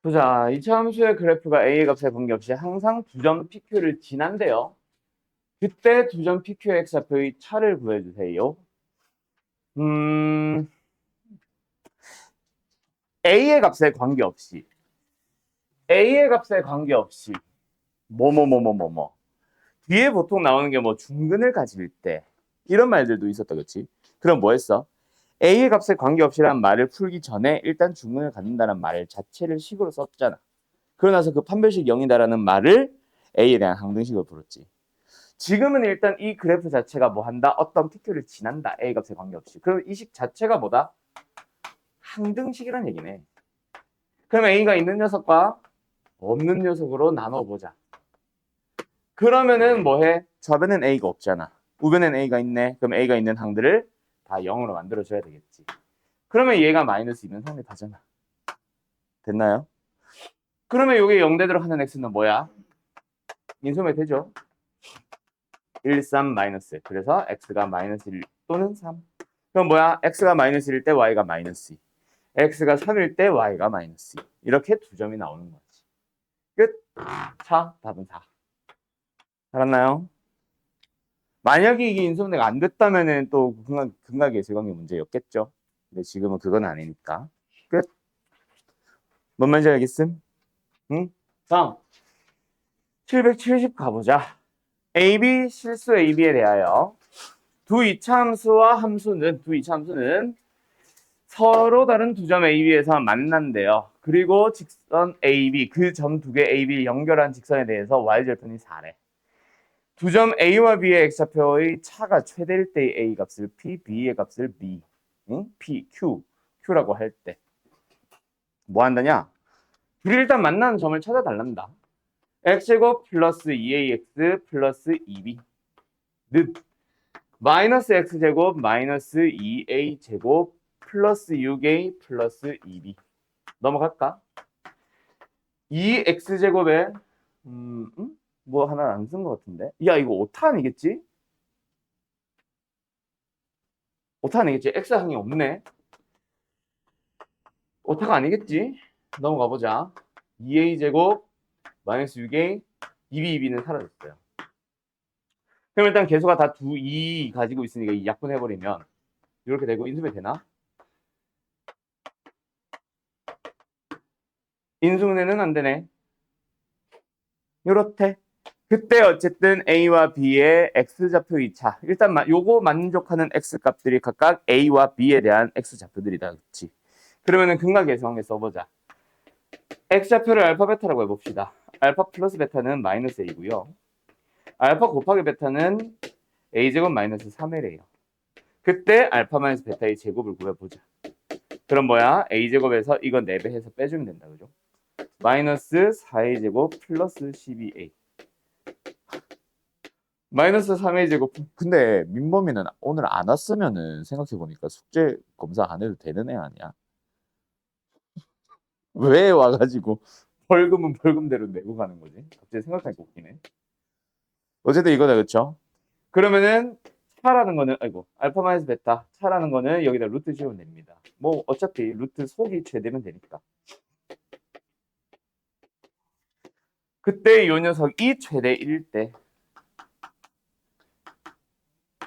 보자. 이차 함수의 그래프가 A의 값에 관계없이 항상 두 점 PQ를 지난대요. 그때 두 점 PQ의 X좌표의 차를 구해주세요. A의 값에 관계없이 A의 값에 관계없이 뭐뭐뭐뭐뭐뭐 뒤에 보통 나오는 게 뭐 중근을 가질 때 이런 말들도 있었다, 그렇지? 그럼 뭐 했어? A의 값에 관계없이라는 말을 풀기 전에 일단 중근을 갖는다는 말 자체를 식으로 썼잖아. 그러고 나서 그 판별식 0이다라는 말을 A에 대한 항등식으로 풀었지. 지금은 일단 이 그래프 자체가 뭐 한다? 어떤 PQ를 지난다. A 값에 관계없이. 그럼 이 식 자체가 뭐다? 항등식이란 얘기네. 그럼 A가 있는 녀석과 없는 녀석으로 나눠보자. 그러면은 뭐해? 좌변엔 A가 없잖아. 우변엔 A가 있네. 그럼 A가 있는 항들을 다 0으로 만들어줘야 되겠지. 그러면 얘가 마이너스 2는 성립하잖아. 됐나요? 그러면 이게 0대대로 하는 x는 뭐야? 인수분해 되죠? 1, 3, 마이너스. 그래서 x가 마이너스 1 또는 3. 그럼 뭐야? x가 마이너스 1일 때 y가 마이너스 2. x가 3일 때 y가 마이너스 2. 이렇게 두 점이 나오는 거지. 끝. 자, 답은 4. 알았나요? 만약에 이게 인수분해가 안 됐다면은 또 근각 예술관계 문제였겠죠. 근데 지금은 그건 아니니까. 끝. 뭔 말인지 알겠음? 응? 다음. 770 가보자. AB 실수 AB에 대하여 두 이차함수와 두 이차함수는 서로 다른 두 점 AB에서 만난대요. 그리고 직선 AB, 그 점 두 개 AB를 연결한 직선에 대해서 y절편이 4래. 두 점 A와 B의 x좌표의 차가 최대일 때의 A 값을 P, B의 값을 B, P, Q라고 할 때 뭐 한다냐? 둘이 일단 만나는 점을 찾아달란다. x제곱 플러스 2ax 플러스 2b 는 마이너스 x제곱 마이너스 2a제곱 플러스 6a 플러스 2b 넘어갈까? 2x제곱에 뭐 하나 안 쓴 것 같은데? 야, 이거 오타 아니겠지? 오타 아니겠지? x항이 없네. 오타가 아니겠지? 넘어가 보자. 2a제곱 마이너스 6a 2b 는 사라졌어요. 그럼 일단 개수가 다 2 가지고 있으니까 이 약분해버리면 이렇게 되고 인수분해 되나? 인수분해는 안 되네. 요렇대. 그때 어쨌든 A와 B의 X좌표 2차. 일단 요거 만족하는 X값들이 각각 A와 B에 대한 X좌표들이다. 그렇지? 그러면은 근각예수관계 써보자. X좌표를 알파 베타라고 해봅시다. 알파 플러스 베타는 마이너스 A고요. 알파 곱하기 베타는 A제곱 마이너스 3L이에요. 그때 알파 마이너스 베타의 제곱을 구해보자. 그럼 뭐야? A제곱에서 이거 4배 해서 빼주면 된다. 그죠? 마이너스 4A제곱 플러스 12A. 마이너스 3의 제곱. 근데 민범이는 오늘 안 왔으면은 생각해보니까 숙제 검사 안 해도 되는 애 아니야? 왜 와가지고 벌금은 벌금대로 내고 가는 거지? 갑자기 생각하니까 웃기네. 어쨌든 이거다, 그쵸? 그러면은 차라는 거는 알파 마이너스 베타 차라는 거는 여기다 루트 지우면 됩니다. 뭐 어차피 루트 속이 최대면 되니까. 그때 이 녀석이 최대일 때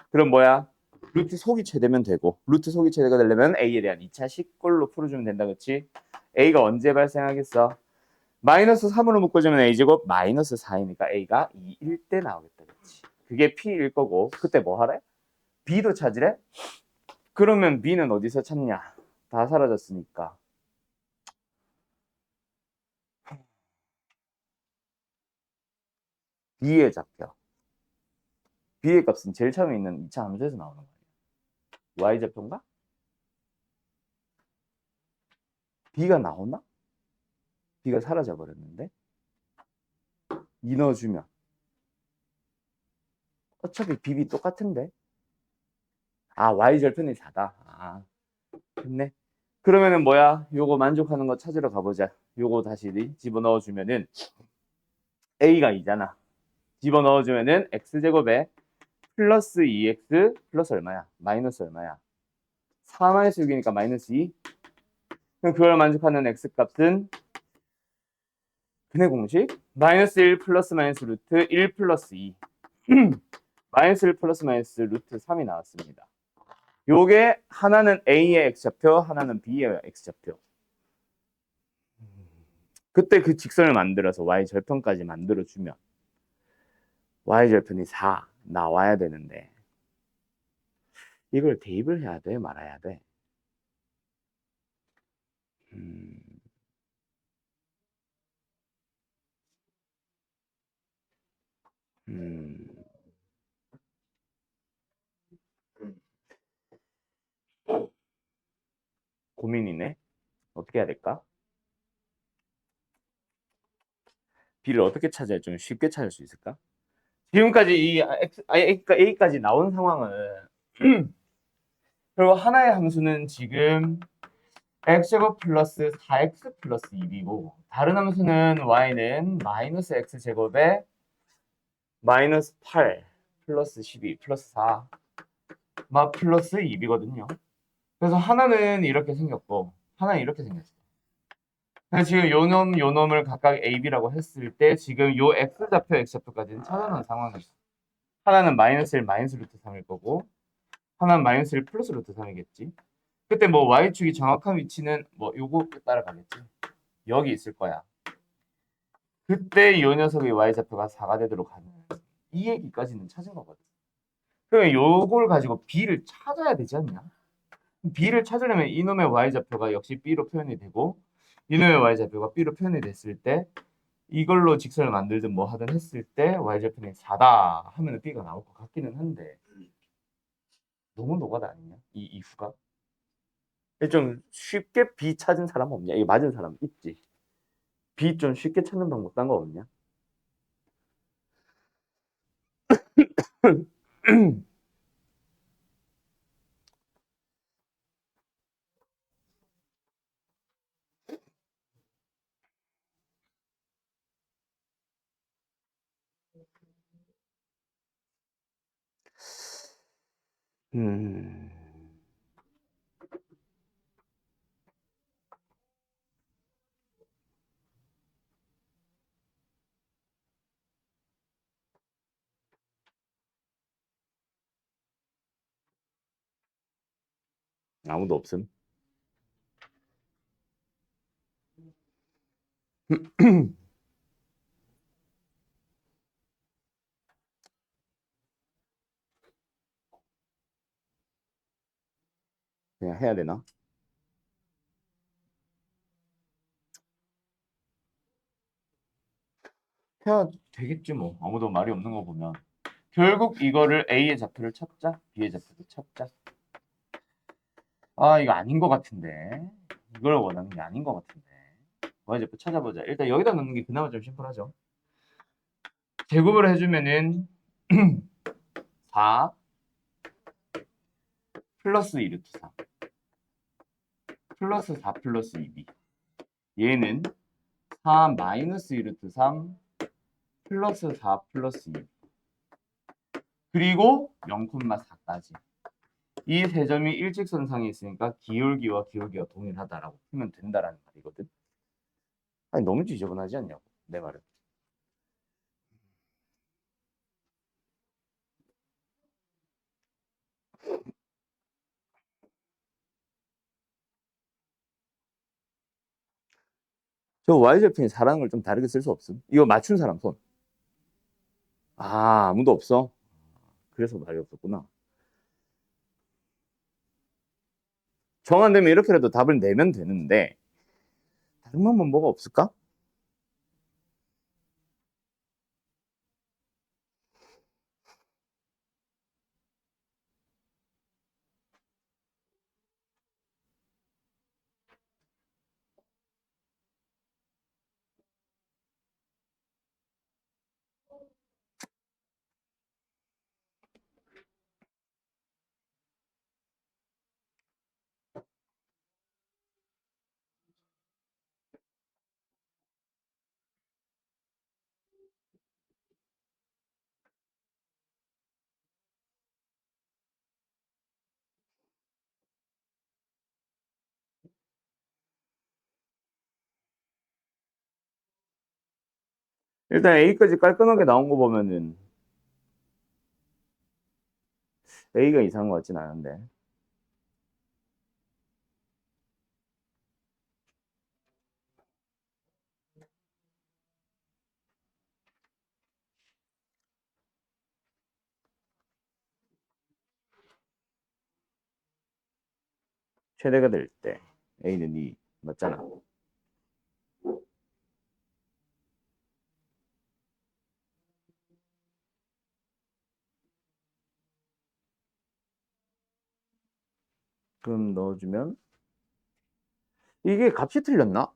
그럼 뭐야? 루트 속이 최대면 되고 루트 속이 최대가 되려면 A에 대한 2차 식꼴로 풀어주면 된다, 그치? A가 언제 발생하겠어? 마이너스 3으로 묶어주면 A제곱 마이너스 4이니까 A가 2일 때 나오겠다, 그치? 그게 P일 거고 그때 뭐 하래? B도 찾으래? 그러면 B는 어디서 찾냐? 다 사라졌으니까 B에 잡혀. B의 값은 제일 처음에 있는 2차 함수에서 나오는 거예요. Y좌표인가? B가 나오나? B가 사라져 버렸는데 2 넣어주면 어차피 BB 똑같은데 Y절편이 4다. 됐네. 그러면은 뭐야? 요거 만족하는 거 찾으러 가보자. 요거 다시 집어넣어주면은 A가 2잖아. 집어넣어주면은 X제곱에 플러스 2X 플러스 얼마야? 마이너스 얼마야? 4-6이니까 마이너스 2. 그럼 그걸 만족하는 X값은 근의 공식 마이너스 1 플러스 마이너스 루트 1 플러스 2 마이너스 1 플러스 마이너스 루트 3이 나왔습니다. 요게 하나는 A의 X좌표, 하나는 B의 X좌표. 그때 그 직선을 만들어서 Y절편까지 만들어주면 Y절편이 4 나와야 되는데 이걸 대입을 해야 돼? 말아야 돼? 음, 음, 고민이네. 어떻게 해야 될까? B를 어떻게 찾아야 좀 쉽게 찾을 수 있을까? 지금까지 이 A까지 나온 상황은 그리고 하나의 함수는 지금 x제곱 플러스 4x 플러스 2이고 다른 함수는 y는 마이너스 x제곱에 마이너스 8 플러스 12 플러스 4 플러스 2이거든요. 그래서 하나는 이렇게 생겼고 하나는 이렇게 생겼어요. 그래서 지금 요 놈을 각각 a, b라고 했을 때 지금 요 x좌표, x좌표까지는 찾아놓은 상황이죠. 하나는 마이너스 1 마이너스 루트 3일 거고 하나는 마이너스 1 플러스 루트 3이겠지. 그때 뭐 y축이 정확한 위치는 뭐 요거 따라가겠지. 여기 있을 거야. 그때 이 녀석의 y좌표가 4가 되도록 하는 이 얘기까지는 찾은 거거든. 그럼 요걸 가지고 b를 찾아야 되지 않냐? b를 찾으려면 이놈의 y좌표가 역시 b로 표현이 되고 이놈의 y좌표가 b로 표현이 됐을 때 이걸로 직선을 만들든 뭐 하든 했을 때 y좌표는 4다 하면 b가 나올 것 같기는 한데 너무 노가다 아니냐? 이 이후가? 좀 쉽게 b 찾은 사람 없냐? 이게 맞은 사람 있지. b 좀 쉽게 찾는 방법 딴 거 없냐? 음, 아무도 없음. 그냥 해야 되나? 해야 되겠지 뭐. 아무도 말이 없는 거 보면. 결국 이거를 A의 좌표를 찾자. B의 좌표를 찾자. 아, 이거 아닌 것 같은데. 이걸 원하는 게 아닌 것 같은데. Y의 좌표 찾아보자. 일단 여기다 넣는 게 그나마 좀 심플하죠. 제곱을 해주면은 4 플러스 2 루트 3 플러스 4 플러스 2b. 얘는 4 마이너스 2 루트 3 플러스 4 플러스 2. 그리고 0,4까지. 이 세 점이 일직선상에 있으니까 기울기와 기울기가 동일하다라고 풀면 된다라는 말이거든. 아니 너무 지저분하지 않냐고 내 말은. 저 Y절편이 사라는 걸 좀 다르게 쓸 수 없음. 이거 맞춘 사람 손. 아 아무도 없어. 그래서 말이 없었구나. 정한되면 이렇게라도 답을 내면 되는데 다른 방법 뭐가 없을까? 일단 A까지 깔끔하게 나온 거 보면은 A가 이상한 것 같진 않은데. 최대가 될 때 A는 2 맞잖아. 그럼 넣어주면 이게 값이 틀렸나?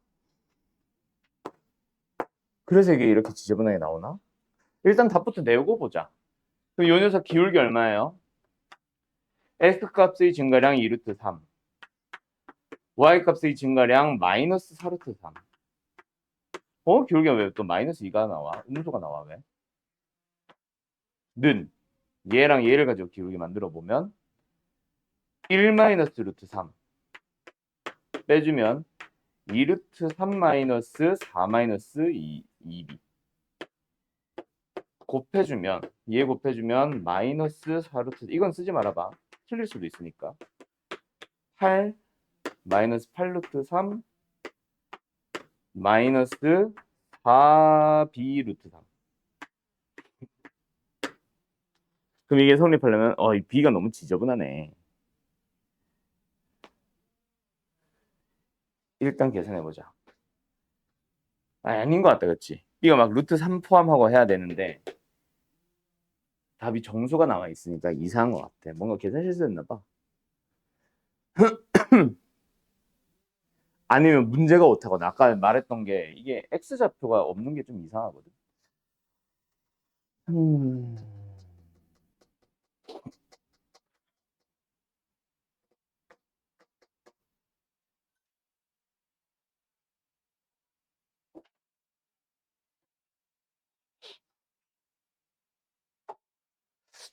그래서 이게 이렇게 지저분하게 나오나? 일단 답부터 내고 보자. 그럼 요 녀석 기울기 얼마예요? X값의 증가량 2루트 3, Y값의 증가량 마이너스 4루트 3. 기울기가 왜 또 마이너스 2가 나와? 음수가 나와 왜? 는 얘랑 얘를 가지고 기울기 만들어 보면 1 마이너스 루트 3 빼주면 2 루트 3 마이너스 4 마이너스 2b 곱해주면 얘 곱해주면 마이너스 4 루트 이건 쓰지 말아봐. 틀릴 수도 있으니까 8 마이너스 8 루트 3 마이너스 4b 루트 3. 그럼 이게 성립하려면 이 b가 너무 지저분하네. 일단 계산해보자. 아닌 것 같다, 그치? b가 막 루트 3 포함하고 해야 되는데 답이 정수가 나와 있으니까 이상한 것 같아. 뭔가 계산 실수했나 봐. 아니면 문제가 오타거나 아까 말했던 게 이게 x좌표가 없는 게 좀 이상하거든. 음...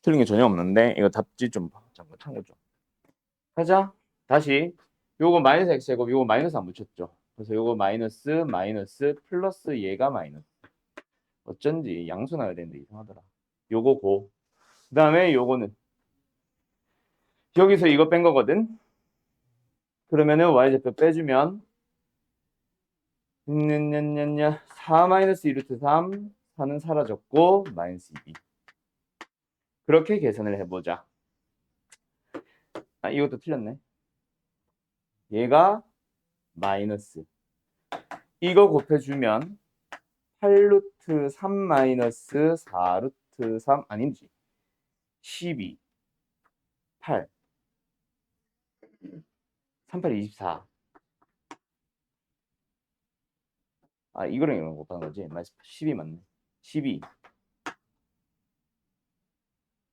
틀린 게 전혀 없는데 이거 답지 좀 잠깐 참고 좀 하자. 다시 요거 마이너스 x제곱 요거 마이너스 안 붙였죠. 그래서 요거 마이너스 마이너스 플러스 얘가 마이너스. 어쩐지 양수 나야 되는데 이상하더라. 요거 고. 그 다음에 요거는 여기서 이거 뺀 거거든. 그러면은 y좌표 빼주면 4 마이너스 2루트 3 4는 사라졌고 마이너스 2b. 그렇게 계산을 해보자. 이것도 틀렸네. 얘가 마이너스 이거 곱해주면 8루트 3 마이너스 4루트 3 아닌지 12 8 38 24. 이거랑 이런 거 곱하는 거지. 12 맞네. 12.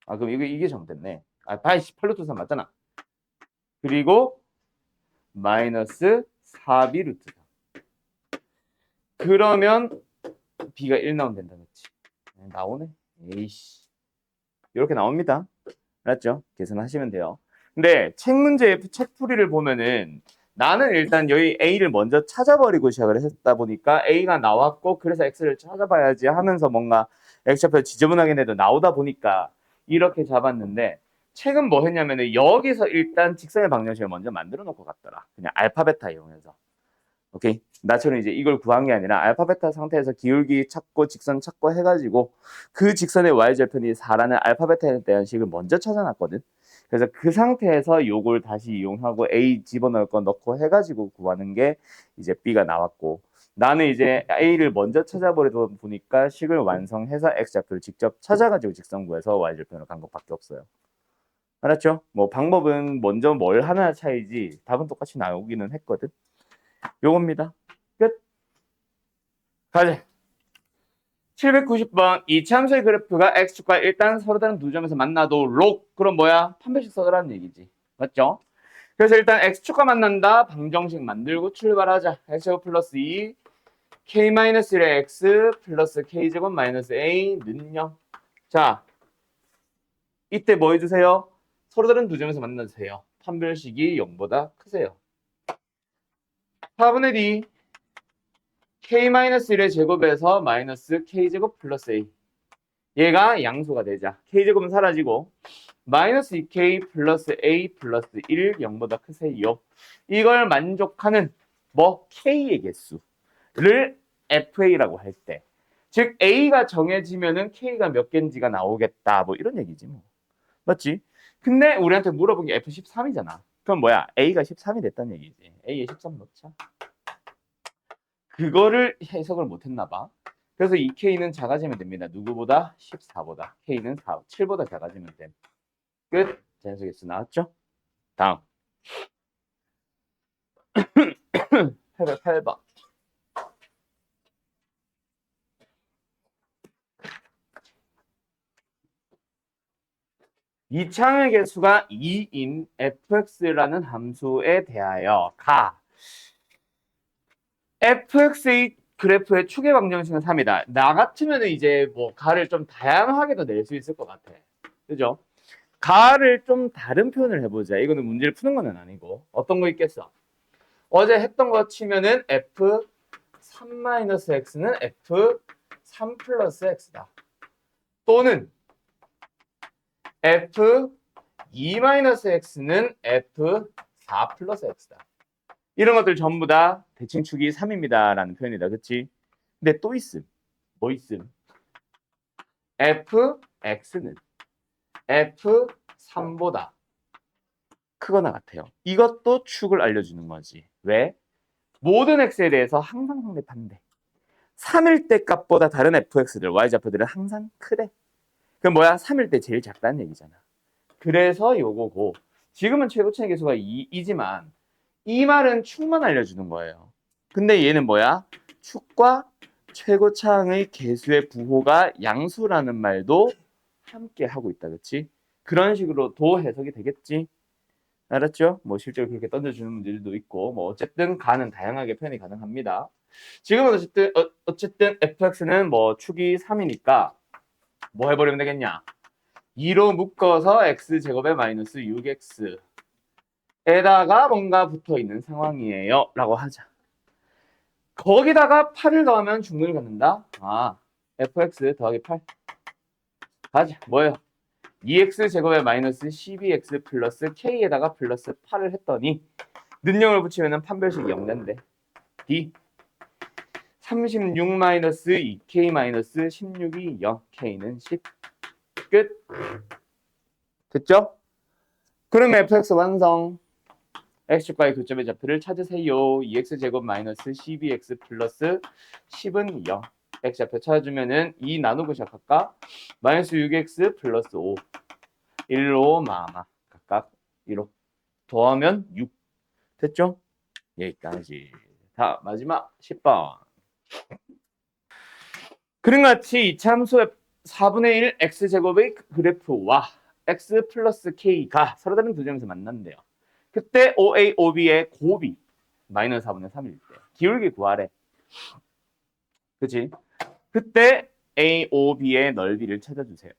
그럼 이게 잘못됐네. 8루트 3 맞잖아. 그리고 마이너스 4b 루트 3. 그러면 b가 1 나오면 된다, 그렇지? 나오네. 에이씨. 이렇게 나옵니다. 알았죠? 계산하시면 돼요. 근데 책 문제, 책 풀이를 보면은 나는 일단 여기 A를 먼저 찾아버리고 시작을 했다 보니까 A가 나왔고 그래서 X를 찾아봐야지 하면서 뭔가 X좌표 지저분하게 내도 나오다 보니까 이렇게 잡았는데 책은 뭐 했냐면은 여기서 일단 직선의 방정식을 먼저 만들어 놓고 갔더라. 그냥 알파 베타 이용해서. 오케이. 나처럼 이제 이걸 구한 게 아니라 알파 베타 상태에서 기울기 찾고 직선 찾고 해가지고 그 직선의 y절편이 4라는 알파 베타에 대한 식을 먼저 찾아놨거든. 그래서 그 상태에서 요걸 다시 이용하고 a 집어넣을 거 넣고 해가지고 구하는 게 이제 b가 나왔고 나는 이제 a를 먼저 찾아버리다 보니까 식을 완성해서 x좌표를 직접 찾아가지고 직선 구해서 y절편을 간 것밖에 없어요. 알았죠? 뭐 방법은 먼저 뭘 하나 차이지 답은 똑같이 나오기는 했거든. 요겁니다. 끝. 가자. 790번. 이 참수의 그래프가 x축과 일단 서로 다른 두 점에서 만나도 록. 그럼 뭐야? 판별식 써라는 얘기지. 맞죠? 그래서 일단 x축과 만난다. 방정식 만들고 출발하자. x제곱 플러스 2 k-1의 x 플러스 k제곱 마이너스 a는 0. 자, 이때 뭐 해주세요? 서로 다른 두 점에서 만나주세요. 판별식이 0보다 크세요. 4분의 d k-1의 제곱에서 마이너스 k제곱 플러스 a. 얘가 양수가 되자. k제곱은 사라지고 마이너스 2k 플러스 a 플러스 1 0보다 크세요. 이걸 만족하는 뭐 k의 개수를 fa라고 할 때, 즉 a가 정해지면은 k가 몇 개인지가 나오겠다. 뭐 이런 얘기지 뭐. 맞지? 근데 우리한테 물어본 게 F13이잖아. 그럼 뭐야? A가 13이 됐다는 얘기지. A에 13 넣자. 그거를 해석을 못했나 봐. 그래서 이 K는 작아지면 됩니다. 누구보다? 14보다. K는 4, 7보다 작아지면 돼. 끝. 자연수개수 나왔죠? 다음. 808번. 이창의 개수가 2인 fx라는 함수에 대하여 가 fx의 그래프의 축의 방정식은 3이다. 나 같으면 이제 뭐 가를 좀 다양하게도 낼 수 있을 것 같아. 그죠? 가를 좀 다른 표현을 해보자. 이거는 문제를 푸는 건 아니고. 어떤 거 있겠어? 어제 했던 거 치면은 f3-x는 f3 플러스 x다. 또는 f2-x는 f4 플러스 x다. 이런 것들 전부 다 대칭축이 3입니다 라는 표현이다. 그치? 근데 또 있음. 뭐 있음? fx는 f3보다 크거나 같아요. 이것도 축을 알려주는 거지. 왜? 모든 x에 대해서 항상 성립하는데 3일 때 값보다 다른 fx들, y좌표들은 항상 크대. 그럼 뭐야? 3일 때 제일 작다는 얘기잖아. 그래서 요거고, 지금은 최고차의 개수가 2이지만 이 말은 축만 알려주는 거예요. 근데 얘는 뭐야? 축과 최고차항의 개수의 부호가 양수라는 말도 함께 하고 있다. 그치? 그런 식으로 도 해석이 되겠지? 알았죠? 뭐 실제로 그렇게 던져주는 문제들도 있고, 뭐 어쨌든 가는 다양하게 표현이 가능합니다. 지금은 어쨌든 fx는 뭐 축이 3이니까 뭐 해버리면 되겠냐? 2로 묶어서 x제곱에 마이너스 6x에다가 뭔가 붙어있는 상황이에요 라고 하자. 거기다가 8을 넣으면 중근을 갖는다. 아, fx 더하기 8 가자. 뭐예요? 2x제곱에 마이너스 12x 플러스 k에다가 플러스 8을 했더니 능력을 붙이면 판별식이 0된대. D 36 마이너스 2k 마이너스 16이 0, k는 10. 끝. 됐죠? 그럼 fx 완성. x축과의 교점의 좌표를 찾으세요. 2x제곱 마이너스 12x 플러스 10은 0. x좌표 찾아주면은 2 나누고 시작할까? 마이너스 6x 플러스 5. 1로 마마. 각각 1로. 더하면 6. 됐죠? 여기까지. 다 마지막 10번. 그림 같이 이 참수의 4분의 1 x제곱의 그래프와 x 플러스 k가 서로 다른 두 점에서 만난대요. 그때 OA, OB의 곱이 마이너스 4분의 3일 때 기울기 구하래. 그치? 그때 A, O, B의 넓이를 찾아주세요.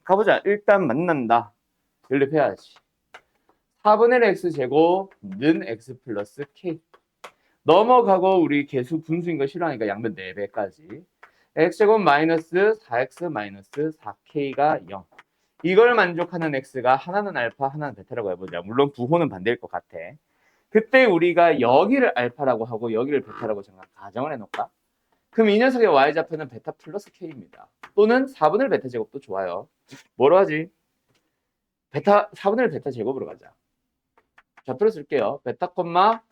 가보자. 일단 만난다. 연립해야지. 4분의 1 x제곱는 x 플러스 k. 넘어가고 우리 개수 분수인 거 싫어하니까 양변 4배까지. x제곱 마이너스 4x 마이너스 4k가 0. 이걸 만족하는 x가 하나는 알파, 하나는 베타라고 해보자. 물론 부호는 반대일 것 같아. 그때 우리가 여기를 알파라고 하고 여기를 베타라고 잠깐 가정을 해놓을까? 그럼 이 녀석의 y좌표는 베타 플러스 k입니다. 또는 4분의 1 베타 제곱도 좋아요. 뭐로 하지? 베타 4분의 1 베타 제곱으로 가자. 좌표를 쓸게요. 베타 콤마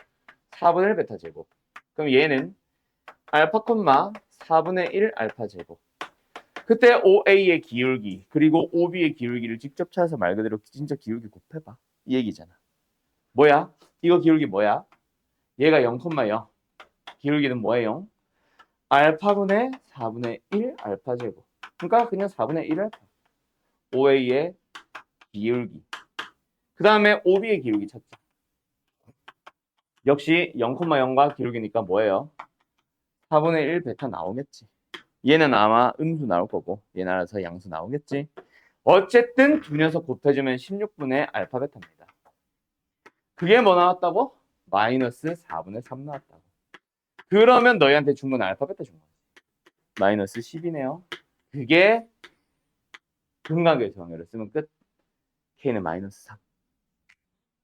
4분의 1 베타 제곱. 그럼 얘는 알파 콤마 4분의 1 알파 제곱. 그때 OA의 기울기 그리고 OB의 기울기를 직접 찾아서 말 그대로 진짜 기울기 곱해봐. 이 얘기잖아. 뭐야? 이거 기울기 뭐야? 얘가 0,0. 기울기는 뭐예요? 알파분의 4분의 1 알파 제곱. 그러니까 그냥 4분의 1 알파. OA의 기울기. 그 다음에 OB의 기울기 찾자. 역시 0,0과 기울기니까 뭐예요? 4분의 1 베타 나오겠지. 얘는 아마 음수 나올 거고 얘는 알아서 양수 나오겠지. 어쨌든 두 녀석 곱해주면 16분의 알파 베타입니다. 그게 뭐 나왔다고? 마이너스 4분의 3 나왔다고. 그러면 너희한테 준 건 알파 베타 준 거야. 마이너스 10이네요. 그게 근각의 정의를 쓰면 끝. K는 마이너스 3.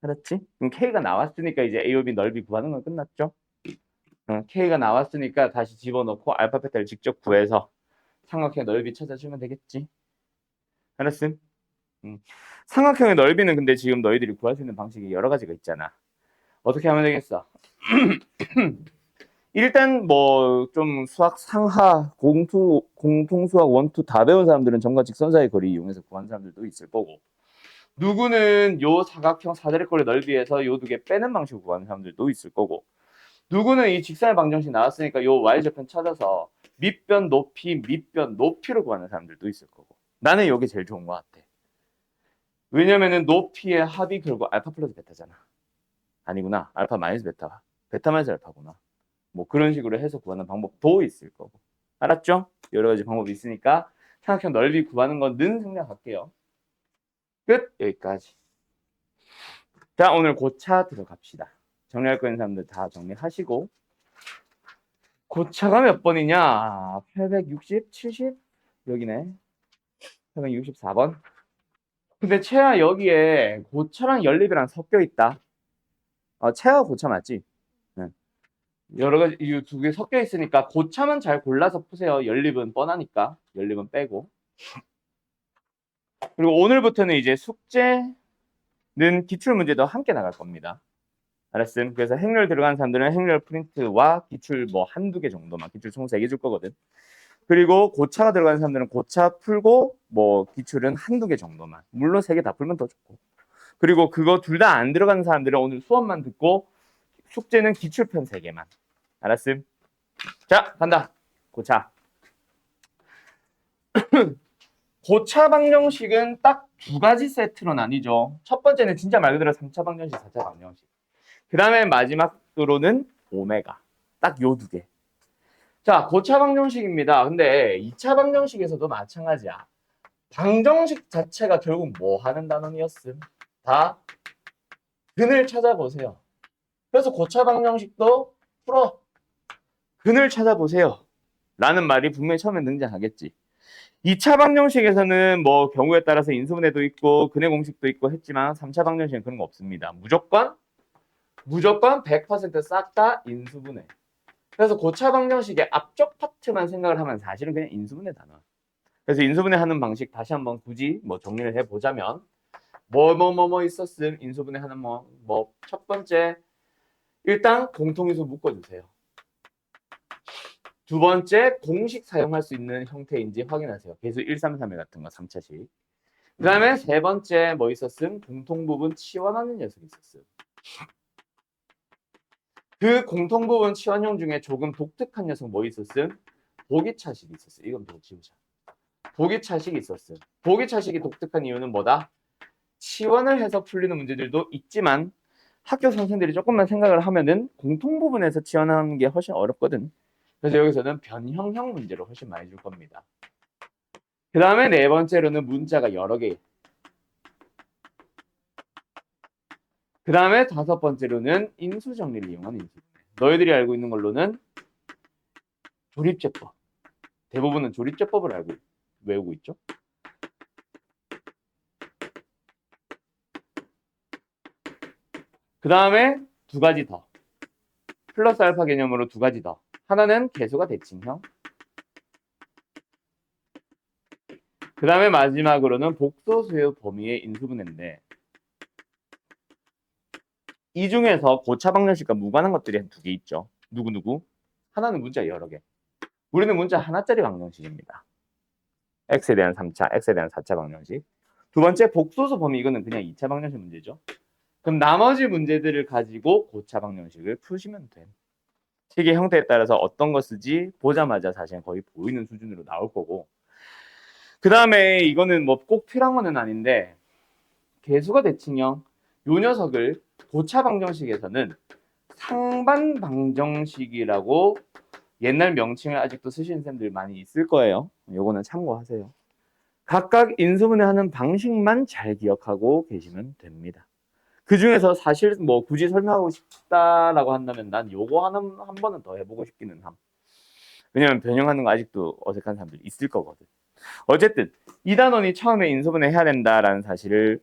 알았지? 그럼 K가 나왔으니까 이제 A, B 넓이 구하는 건 끝났죠? K가 나왔으니까 다시 집어넣고 알파 베타를 직접 구해서 삼각형의 넓이 찾아주면 되겠지. 알았음? 삼각형의 넓이는 근데 지금 너희들이 구할 수 있는 방식이 여러 가지가 있잖아. 어떻게 하면 되겠어? 일단 뭐 좀 수학 상하 공통 수학 원투 다 배운 사람들은 점과 직선사의 거리 이용해서 구하는 사람들도 있을 거고, 누구는 요 사각형 사다리꼴의 넓이에서 요 두 개 빼는 방식으로 구하는 사람들도 있을 거고, 누구는 이 직선의 방정식 나왔으니까 요 y절편 찾아서 밑변 높이 밑변 높이로 구하는 사람들도 있을 거고, 나는 요게 제일 좋은 것 같아. 왜냐면은 높이의 합이 결국 알파 플러스 베타잖아. 아니구나, 알파 마이너스 베타, 베타 마이너스 알파구나. 뭐 그런 식으로 해서 구하는 방법도 있을 거고. 알았죠? 여러 가지 방법이 있으니까 삼각형 넓이 구하는 거는 생략할게요. 끝. 여기까지. 자, 오늘 고차 들어갑시다. 정리할 거 있는 사람들 다 정리하시고. 고차가 몇 번이냐? 860, 70? 여기네. 864번. 근데 채아 여기에 고차랑 연립이랑 섞여 있다. 채아 고차 맞지? 네. 여러 가지 이 두 개 섞여 있으니까 고차만 잘 골라서 푸세요. 연립은 뻔하니까. 연립은 빼고. 그리고 오늘부터는 이제 숙제는 기출 문제도 함께 나갈 겁니다. 알았음? 그래서 행렬 들어간 사람들은 행렬 프린트와 기출 뭐 한두 개 정도만, 기출 총 3개 줄 거거든. 그리고 고차가 들어간 사람들은 고차 풀고 뭐 기출은 한두 개 정도만. 물론 3개 다 풀면 더 좋고. 그리고 그거 둘 다 안 들어가는 사람들은 오늘 수업만 듣고 숙제는 기출편 3개만. 알았음? 자, 간다. 고차. 고차 방정식은 딱 2가지 세트로 나뉘죠. 첫 번째는 진짜 말 그대로 3차 방정식, 4차 방정식. 그 다음에 마지막으로는 오메가. 딱 요 2개. 자, 고차 방정식입니다. 근데 2차 방정식에서도 마찬가지야. 방정식 자체가 결국 뭐 하는 단원이었음? 다 근을 찾아보세요. 그래서 고차 방정식도 풀어. 근을 찾아보세요. 라는 말이 분명히 처음에 등장하겠지. 2차 방정식에서는 뭐 경우에 따라서 인수분해도 있고 근의 공식도 있고 했지만 3차 방정식은 그런 거 없습니다. 무조건 100% 싹 다 인수분해. 그래서 고차 방정식의 앞쪽 파트만 생각을 하면 사실은 그냥 인수분해 단원. 그래서 인수분해 하는 방식 다시 한번 굳이 뭐 정리를 해보자면 뭐 있었음. 인수분해 하는 뭐 첫 번째 일단 공통인수 묶어주세요. 두 번째 공식 사용할 수 있는 형태인지 확인하세요. 계수 1, 3, 3회 같은 거 3차식. 그 다음에 세 번째 뭐 있었음? 공통부분 치환하는 녀석이 있었음. 그 공통부분 치환형 중에 조금 독특한 녀석 뭐 있었음? 보기차식이 있었어요. 이건 또 지우자. 보기차식이 있었어요. 보기차식이 독특한 이유는 뭐다? 치환을 해서 풀리는 문제들도 있지만 학교 선생들이 조금만 생각을 하면은 공통부분에서 치환하는 게 훨씬 어렵거든. 그래서 여기서는 변형형 문제로 훨씬 많이 줄 겁니다. 그 다음에 네 번째로는 문자가 여러 개. 그 다음에 다섯 번째로는 인수정리를 이용한 인수분해. 너희들이 알고 있는 걸로는 조립제법. 대부분은 조립제법을 알고 외우고 있죠. 그 다음에 2가지 더. 플러스 알파 개념으로 2가지 더. 하나는 개수가 대칭형. 그 다음에 마지막으로는 복소수의 범위의 인수분해인데 이 중에서 고차 방정식과 무관한 것들이 한 2개 있죠. 누구? 하나는 문자 여러 개. 우리는 문자 하나짜리 방정식입니다. x에 대한 3차, x에 대한 4차 방정식. 두 번째 복소수 범위 이거는 그냥 2차 방정식 문제죠. 그럼 나머지 문제들을 가지고 고차 방정식을 푸시면 돼. 식의 형태에 따라서 어떤 거 쓰지 보자마자 사실 거의 보이는 수준으로 나올 거고. 그 다음에 이거는 뭐 꼭 필요한 거는 아닌데 개수가 대칭형 요 녀석을 고차 방정식에서는 상반 방정식이라고 옛날 명칭을 아직도 쓰시는 쌤들 많이 있을 거예요. 요거는 참고하세요. 각각 인수분해하는 방식만 잘 기억하고 계시면 됩니다. 그 중에서 사실 뭐 굳이 설명하고 싶다라고 한다면 난 요거 한 번은 더 해보고 싶기는 함. 왜냐면 변형하는 거 아직도 어색한 사람들 있을 거거든. 어쨌든 이 단원이 처음에 인수분해 해야 된다라는 사실을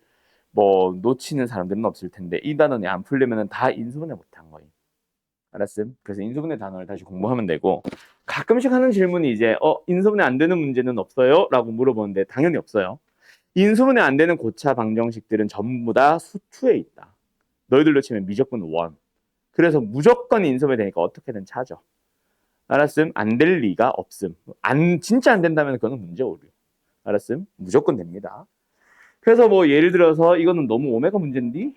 뭐 놓치는 사람들은 없을 텐데 이 단원이 안 풀리면은 다 인수분해 못한 거임. 알았음? 그래서 인수분해 단원을 다시 공부하면 되고 가끔씩 하는 질문이 이제 인수분해 안 되는 문제는 없어요? 라고 물어보는데 당연히 없어요. 인수분해 안 되는 고차 방정식들은 전부 다 수투에 있다. 너희들로 치면 미적분 원. 그래서 무조건 인수분해 되니까 어떻게든 찾아. 알았음? 안 될 리가 없음. 진짜 안 된다면 그거는 문제 오류. 알았음? 무조건 됩니다. 그래서 뭐 예를 들어서 이거는 너무 오메가 문제인데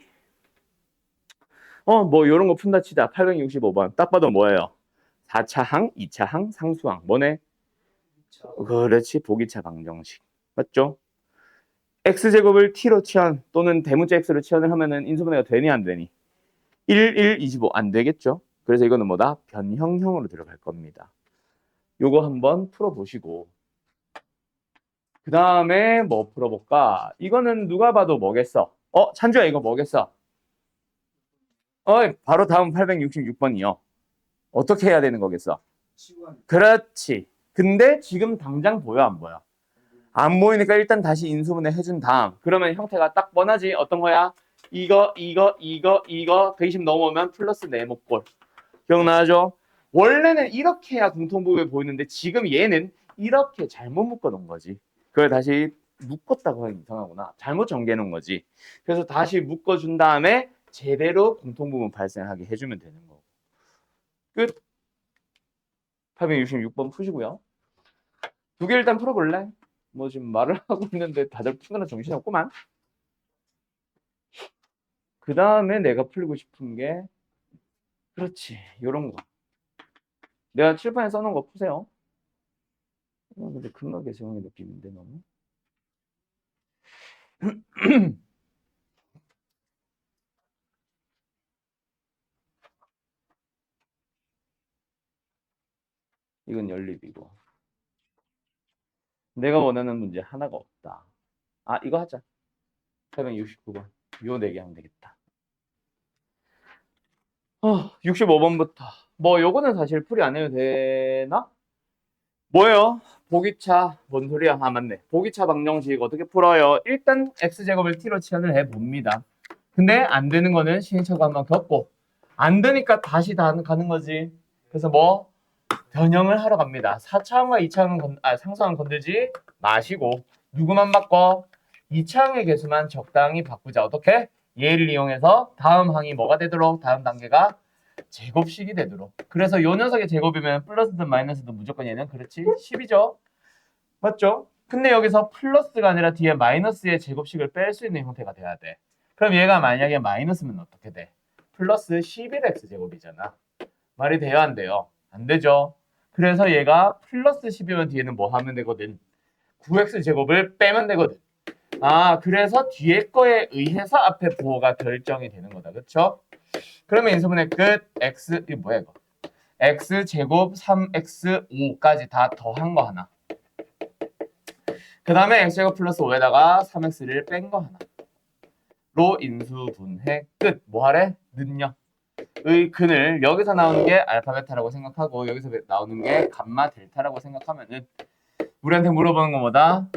뭐 이런 거 푼다 치자. 865번. 딱 봐도 뭐예요? 4차항, 2차항, 상수항. 뭐네? 그렇지. 보기차 방정식. 맞죠? x제곱을 t로 치환 또는 대문자 x로 치환을 하면은 인수분해가 되니 안 되니? 1, 1, 25. 안 되겠죠? 그래서 이거는 뭐다? 변형형으로 들어갈 겁니다. 요거 한번 풀어보시고 그 다음에 뭐 풀어볼까? 이거는 누가 봐도 뭐겠어? 찬주야 이거 뭐겠어? 바로 다음 866번이요. 어떻게 해야 되는 거겠어? 그렇지. 근데 지금 당장 보여 안 보여? 안 보이니까 일단 다시 인수분해 해준 다음 그러면 형태가 딱 뻔하지. 어떤 거야? 이거 120 넘어오면 플러스 네모꼴. 기억나죠? 원래는 이렇게 해야 공통부호에 보이는데 지금 얘는 이렇게 잘못 묶어 놓은 거지. 그걸 다시 묶었다고 하면 이상하구나. 잘못 전개해 놓은 거지. 그래서 다시 묶어준 다음에 제대로 공통부분 발생하게 해주면 되는 거고. 끝. 866번 푸시고요. 두 개 일단 풀어볼래? 뭐 지금 말을 하고 있는데 다들 푸느라 정신없구만. 그 다음에 내가 풀고 싶은 게 그렇지. 요런 거. 내가 칠판에 써놓은 거 푸세요. 근데 근각의 제형의 느낌인데 너무. 이건 연립이고. 내가 원하는 문제 하나가 없다. 이거 하자. 469번. 요 4개 하면 되겠다. 65번부터. 뭐 요거는 사실 풀이 안 해도 되나? 뭐예요? 보기차. 뭔 소리야? 맞네. 보기차 방정식 어떻게 풀어요? 일단 x제곱을 t로 치환을 해봅니다. 근데 안 되는 거는 시행착오 한번 겪고 안 되니까 다시 다 가는 거지. 그래서 뭐 변형을 하러 갑니다. 4차항과 2차항은 상수항은 건들지 마시고 누구만 바꿔? 2차항의 개수만 적당히 바꾸자. 어떻게? 얘를 이용해서 다음 항이 뭐가 되도록 다음 단계가 제곱식이 되도록. 그래서 요 녀석의 제곱이면 플러스든 마이너스든 무조건 얘는 그렇지 10이죠. 맞죠? 근데 여기서 플러스가 아니라 뒤에 마이너스의 제곱식을 뺄 수 있는 형태가 돼야 돼. 그럼 얘가 만약에 마이너스면 어떻게 돼? 플러스 11x 제곱이잖아. 말이 돼요 안 돼요? 안 되죠. 그래서 얘가 플러스 10이면 뒤에는 뭐 하면 되거든? 9x 제곱을 빼면 되거든. 그래서 뒤에 거에 의해서 앞에 부호가 결정이 되는 거다. 그쵸? 그러면 인수분해 끝. x, 이거 뭐야 이거? x 제곱 3x5까지 다 더한 거 하나. 그 다음에 x제곱 플러스 5에다가 3x를 뺀 거 하나. 로 인수분해 끝. 뭐 하래? 는요. 의 근을 여기서 나오는 게 알파 베타라고 생각하고 여기서 나오는 게 감마 델타라고 생각하면은 우리한테 물어보는 건 뭐다?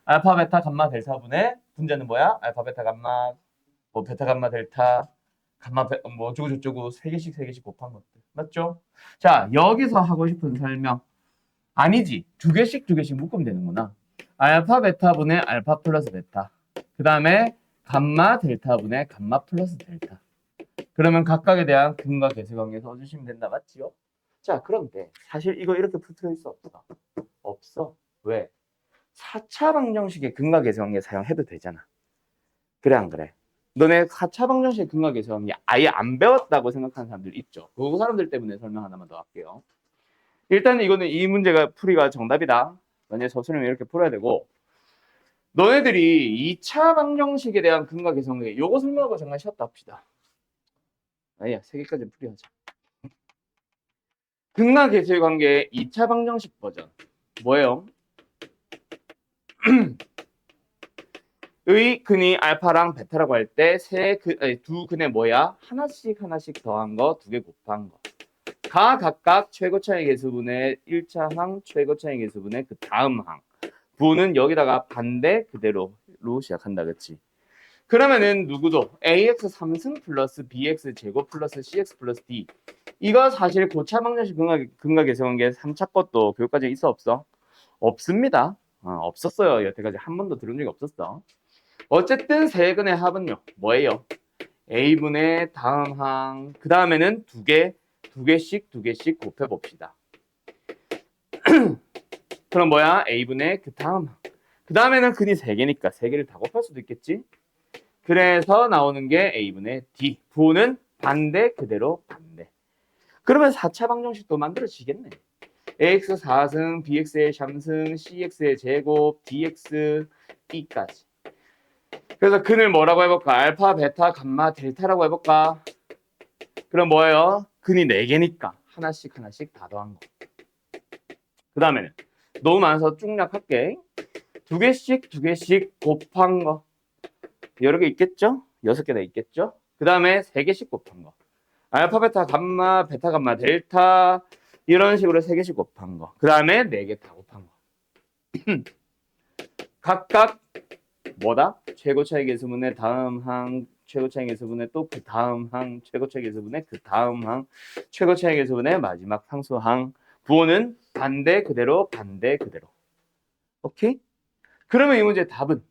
알파 베타 감마 델타분의 분자는 뭐야? 알파 베타 감마 뭐 베타 감마 델타 감마 뭐 어쩌고 저쩌고 세 개씩 곱한 것들 맞죠? 자 여기서 하고 싶은 설명 아니지 두 개씩 묶으면 되는구나. 알파 베타분의 알파 플러스 베타 그 다음에 감마 델타분의 감마 플러스 델타. 그러면 각각에 대한 근과 계수관계 써주시면 된다. 맞지요? 자, 그런데 사실 이거 이렇게 붙어 있어 없어? 없어. 왜? 4차 방정식의 근과 계수관계 사용해도 되잖아. 그래 안 그래? 너네 4차 방정식의 근과 계수관계 아예 안 배웠다고 생각하는 사람들 있죠. 그 사람들 때문에 설명 하나만 더 할게요. 일단 이거는 이 문제가 풀이가 정답이다. 만약에 서술이면 이렇게 풀어야 되고 너네들이 2차 방정식에 대한 근과 계수관계 요거 설명하고 잠깐 쉬었다 합시다. 아니야, 3개까지 풀이하자. 극락 계수의 관계의 2차 방정식 버전. 뭐예요? 의 근이 알파랑 베타라고 할 때 두 근의 뭐야? 하나씩 더한 거, 두 개 곱한 거. 가 각각 최고 차이 계수분의 1차 항, 최고 차이 계수분의 그 다음 항. 부호는 여기다가 반대 그대로로 시작한다, 그치? 그러면은 누구도 ax 3승 플러스 bx 제곱 플러스 cx 플러스 d. 이거 사실 고차 방정식 근각 계수관계 3차 것도 교육과정에 있어 없어? 없습니다. 없었어요. 여태까지 한 번도 들은 적이 없었어. 어쨌든 세 근의 합은요. 뭐예요? a분의 다음 항. 그 다음에는 두 개씩 곱해봅시다. 그럼 뭐야? a분의 그 다음 항. 그 다음에는 근이 세 개니까 세 개를 다 곱할 수도 있겠지? 그래서 나오는 게 a분의 d. 부호는 반대 그대로 반대. 그러면 4차 방정식도 만들어지겠네. ax 4승, bx의 3승, cx의 제곱, dx, e까지. 그래서 근을 뭐라고 해볼까? 알파, 베타, 감마, 델타라고 해볼까? 그럼 뭐예요? 근이 4개니까 하나씩 다 더한 거. 그 다음에는 너무 많아서 쭉약할게. 두 개씩 곱한 거. 여러 개 있겠죠? 6개나 있겠죠? 그 다음에 3개씩 곱한 거. 알파, 베타, 감마, 베타, 감마, 델타 이런 식으로 3개씩 곱한 거. 그 다음에 4개 다 곱한 거. 각각 뭐다? 최고 차이 계수분의 다음 항, 최고 차이 계수분의 또 그 다음 항, 최고 차이 계수분의 그 다음 항, 최고 차이 계수분의 마지막 상수 항. 부호는 반대 그대로. 오케이? 그러면 이 문제의 답은